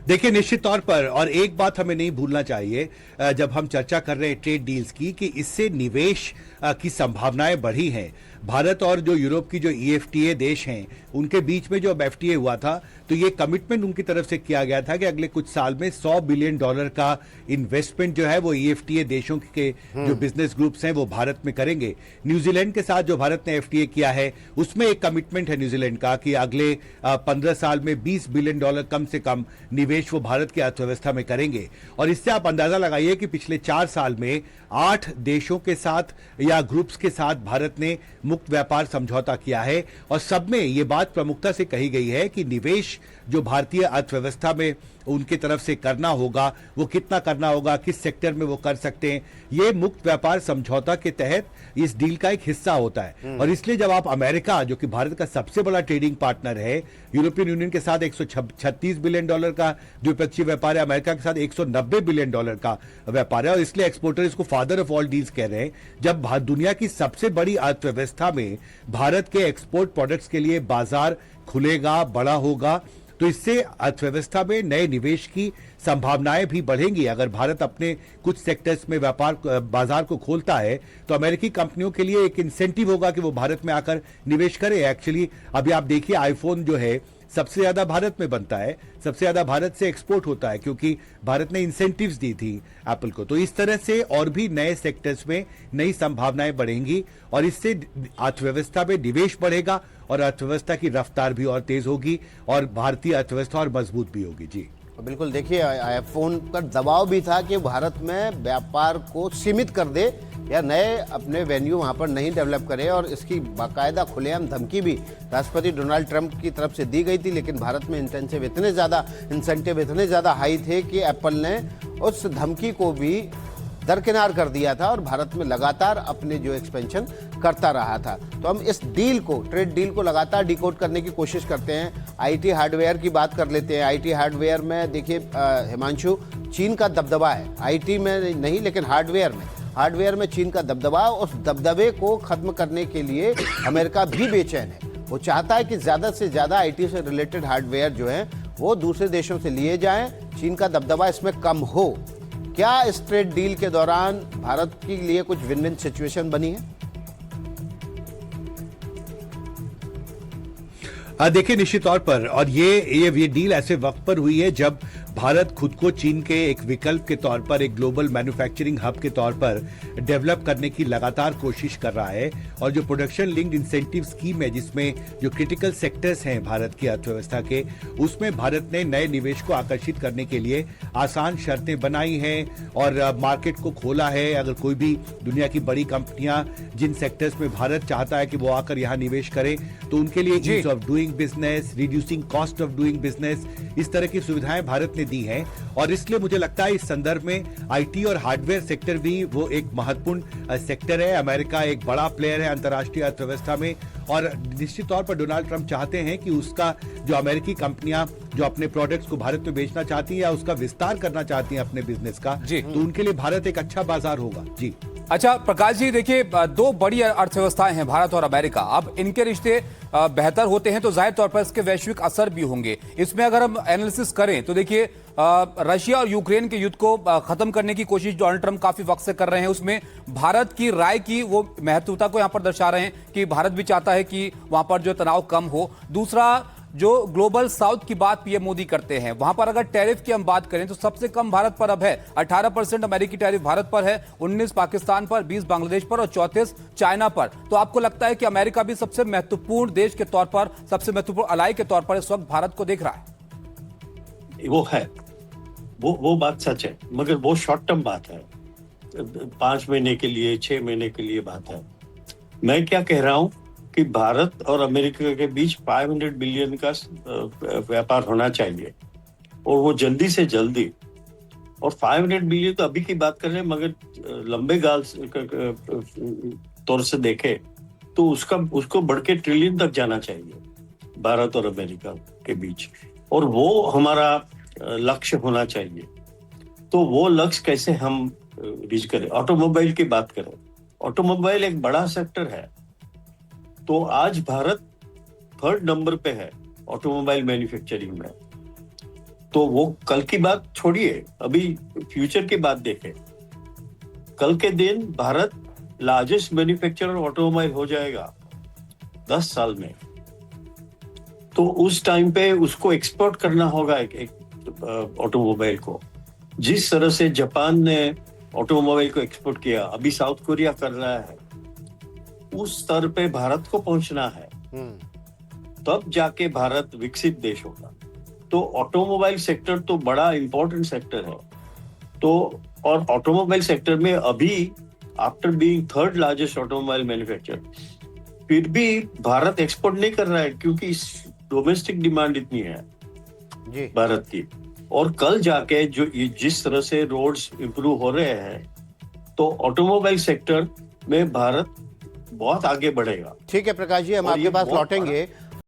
देखिए निश्चित तौर पर, और एक बात हमें नहीं भूलना चाहिए जब हम चर्चा कर रहे हैं ट्रेड डील्स की, कि इससे निवेश की संभावनाएं बढ़ी हैं। भारत और जो यूरोप की जो ईएफटीए देश हैं उनके बीच में जो अब एफटीए हुआ था, तो ये कमिटमेंट उनकी तरफ से किया गया था कि अगले कुछ साल में $100 बिलियन का इन्वेस्टमेंट जो है वो ईएफटीए देशों के जो बिजनेस ग्रुप्स हैं वो भारत में करेंगे। न्यूजीलैंड के साथ जो भारत ने एफटीए किया है उसमें एक कमिटमेंट है न्यूजीलैंड का कि अगले 15 साल में $20 बिलियन कम से कम निवेश वो भारत की अर्थव्यवस्था में करेंगे। और इससे आप अंदाजा लगाइए कि पिछले 4 साल में 8 देशों के साथ या ग्रुप्स के साथ भारत ने मुक्त व्यापार समझौता किया है, और सब में ये बात प्रमुखता से कही गई है कि निवेश जो भारतीय अर्थव्यवस्था में उनके तरफ से करना होगा, वो कितना करना होगा, किस सेक्टर में वो कर सकते हैं, ये मुक्त व्यापार समझौता के तहत इस डील का एक हिस्सा होता है। और इसलिए जब आप अमेरिका, जो कि भारत का सबसे बड़ा ट्रेडिंग पार्टनर है, यूरोपियन यूनियन के साथ $136 बिलियन का द्विपक्षीय व्यापार है, अमेरिका के साथ $190 बिलियन का व्यापार है, और इसलिए एक्सपोर्टर इसको फादर ऑफ ऑल डील्स कह रहे हैं। जब दुनिया की सबसे बड़ी अर्थव्यवस्था में भारत के एक्सपोर्ट प्रोडक्ट्स के लिए बाजार खुलेगा, बड़ा होगा, तो इससे अर्थव्यवस्था में नए निवेश की संभावनाएं भी बढ़ेंगी। अगर भारत अपने कुछ सेक्टर्स में व्यापार बाजार को खोलता है तो अमेरिकी कंपनियों के लिए एक इंसेंटिव होगा कि वो भारत में आकर निवेश करें। एक्चुअली अभी आप देखिए, आईफोन जो है सबसे ज्यादा भारत में बनता है, सबसे ज्यादा भारत से एक्सपोर्ट होता है, क्योंकि भारत ने इंसेंटिव्स दी थी एप्पल को। तो इस तरह से और भी नए सेक्टर्स में नई संभावनाएं बढ़ेंगी और इससे अर्थव्यवस्था में निवेश बढ़ेगा और अर्थव्यवस्था की रफ्तार भी और तेज होगी और भारतीय अर्थव्यवस्था और मजबूत भी होगी। जी बिल्कुल, देखिए आईफोन पर दबाव भी था कि भारत में व्यापार को सीमित कर दे या नए अपने वेन्यू वहाँ पर नहीं डेवलप करे, और इसकी बाकायदा खुलेआम धमकी भी राष्ट्रपति डोनाल्ड ट्रंप की तरफ से दी गई थी। लेकिन भारत में इंसेंटिव इतने ज़्यादा हाई थे कि एप्पल ने उस धमकी को भी दरकिनार कर दिया था और भारत में लगातार अपने जो एक्सपेंशन करता रहा था। तो हम इस डील को, ट्रेड डील को लगातार डिकोड करने की कोशिश करते हैं। आईटी हार्डवेयर की बात कर लेते हैं। आईटी हार्डवेयर में देखिए हिमांशु, चीन का दबदबा है, आईटी में नहीं लेकिन हार्डवेयर में चीन का दबदबा, उस दबदबे को खत्म करने के लिए अमेरिका भी बेचैन है। वो चाहता है कि ज़्यादा से ज़्यादा आईटी से रिलेटेड हार्डवेयर जो है वो दूसरे देशों से लिए जाएं, चीन का दबदबा इसमें कम हो। क्या इस ट्रेड डील के दौरान भारत के लिए कुछ विन विन सिचुएशन बनी है? देखिए, निश्चित तौर पर, और ये डील ऐसे वक्त पर हुई है जब भारत खुद को चीन के एक विकल्प के तौर पर, एक ग्लोबल मैन्युफैक्चरिंग हब के तौर पर डेवलप करने की लगातार कोशिश कर रहा है। और जो प्रोडक्शन लिंक्ड इंसेंटिव स्कीम है, जिसमें जो क्रिटिकल सेक्टर्स हैं भारत की अर्थव्यवस्था के, उसमें भारत ने नए निवेश को आकर्षित करने के लिए आसान शर्तें बनाई हैं और मार्केट को खोला है। अगर कोई भी दुनिया की बड़ी कंपनियां जिन सेक्टर्स में भारत चाहता है कि वो आकर यहाँ निवेश करें, तो उनके लिए ease of doing business, reducing cost of doing business, इस तरह की सुविधाएं भारत ने दी हैं। और इसलिए मुझे लगता है इस संदर्भ में आईटी और हार्डवेयर सेक्टर भी वो एक महत्वपूर्ण सेक्टर है। अमेरिका एक बड़ा प्लेयर है अंतर्राष्ट्रीय अर्थव्यवस्था में, और निश्चित तौर पर डोनाल्ड ट्रंप चाहते हैं कि उसका जो अमेरिकी कंपनियां जो अपने प्रोडक्ट्स को भारत में बेचना चाहती हैं या उसका विस्तार करना चाहती हैं अपने बिजनेस का, तो उनके लिए भारत एक अच्छा बाजार होगा। जी अच्छा प्रकाश जी, देखिए दो बड़ी अर्थव्यवस्थाएं हैं भारत और अमेरिका। अब इनके रिश्ते बेहतर होते हैं तो जाहिर तौर पर इसके वैश्विक असर भी होंगे। इसमें अगर हम एनालिसिस करें तो देखिए रशिया और यूक्रेन के युद्ध को खत्म करने की कोशिश डोनाल्ड ट्रंप काफी वक्त से कर रहे हैं। उसमें भारत की राय की वो महत्वता को यहां पर दर्शा रहे हैं कि भारत भी चाहता है कि वहां पर जो तनाव कम हो। दूसरा, जो ग्लोबल साउथ की बात पीएम मोदी करते हैं, वहां पर अगर टैरिफ की हम बात करें तो सबसे कम भारत पर अब है 18% अमेरिकी टैरिफ भारत पर है, 19 पाकिस्तान पर, 20 बांग्लादेश पर और 34 चाइना पर। तो आपको लगता है कि अमेरिका भी सबसे महत्वपूर्ण देश के तौर पर, सबसे महत्वपूर्ण अलाई के तौर पर इस वक्त भारत को देख रहा है? वो है, वो बात सच है, मगर वो शॉर्ट टर्म बात है, 5 महीने के लिए, 6 महीने के लिए बात है। मैं क्या कह रहा हूं कि भारत और अमेरिका के बीच 500 बिलियन का व्यापार होना चाहिए, और वो जल्दी से जल्दी। और 500 बिलियन तो अभी की बात कर रहे हैं, मगर लंबे गाल तौर से देखे तो उसको बढ़ के ट्रिलियन तक जाना चाहिए भारत और अमेरिका के बीच, और वो हमारा लक्ष्य होना चाहिए। तो वो लक्ष्य कैसे हम रीच करें? ऑटोमोबाइल की बात करें, ऑटोमोबाइल एक बड़ा सेक्टर है, तो आज भारत 3rd नंबर पे है ऑटोमोबाइल मैन्युफैक्चरिंग में। तो वो कल की बात छोड़िए, अभी फ्यूचर की बात देखें। कल के दिन भारत लार्जेस्ट मैन्युफैक्चरर ऑटोमोबाइल हो जाएगा 10 साल में। तो उस टाइम पे उसको एक्सपोर्ट करना होगा एक ऑटोमोबाइल को। जिस तरह से जापान ने ऑटोमोबाइल को एक्सपोर्ट किया, अभी साउथ कोरिया कर रहा है, उस स्तर पे भारत को पहुंचना है, तब जाके भारत विकसित देश होगा। तो ऑटोमोबाइल सेक्टर तो बड़ा इंपॉर्टेंट सेक्टर है। तो और ऑटोमोबाइल सेक्टर में अभी after being 3rd largest automobile manufacturer, फिर भी भारत एक्सपोर्ट नहीं कर रहा है, क्योंकि डोमेस्टिक डिमांड इतनी है जी भारत की। और कल जाके जो जिस तरह से रोड्स इंप्रूव हो रहे हैं तो ऑटोमोबाइल सेक्टर में भारत बहुत आगे बढ़ेगा। ठीक है प्रकाश जी, हम और आपके ये पास बहुत लौटेंगे।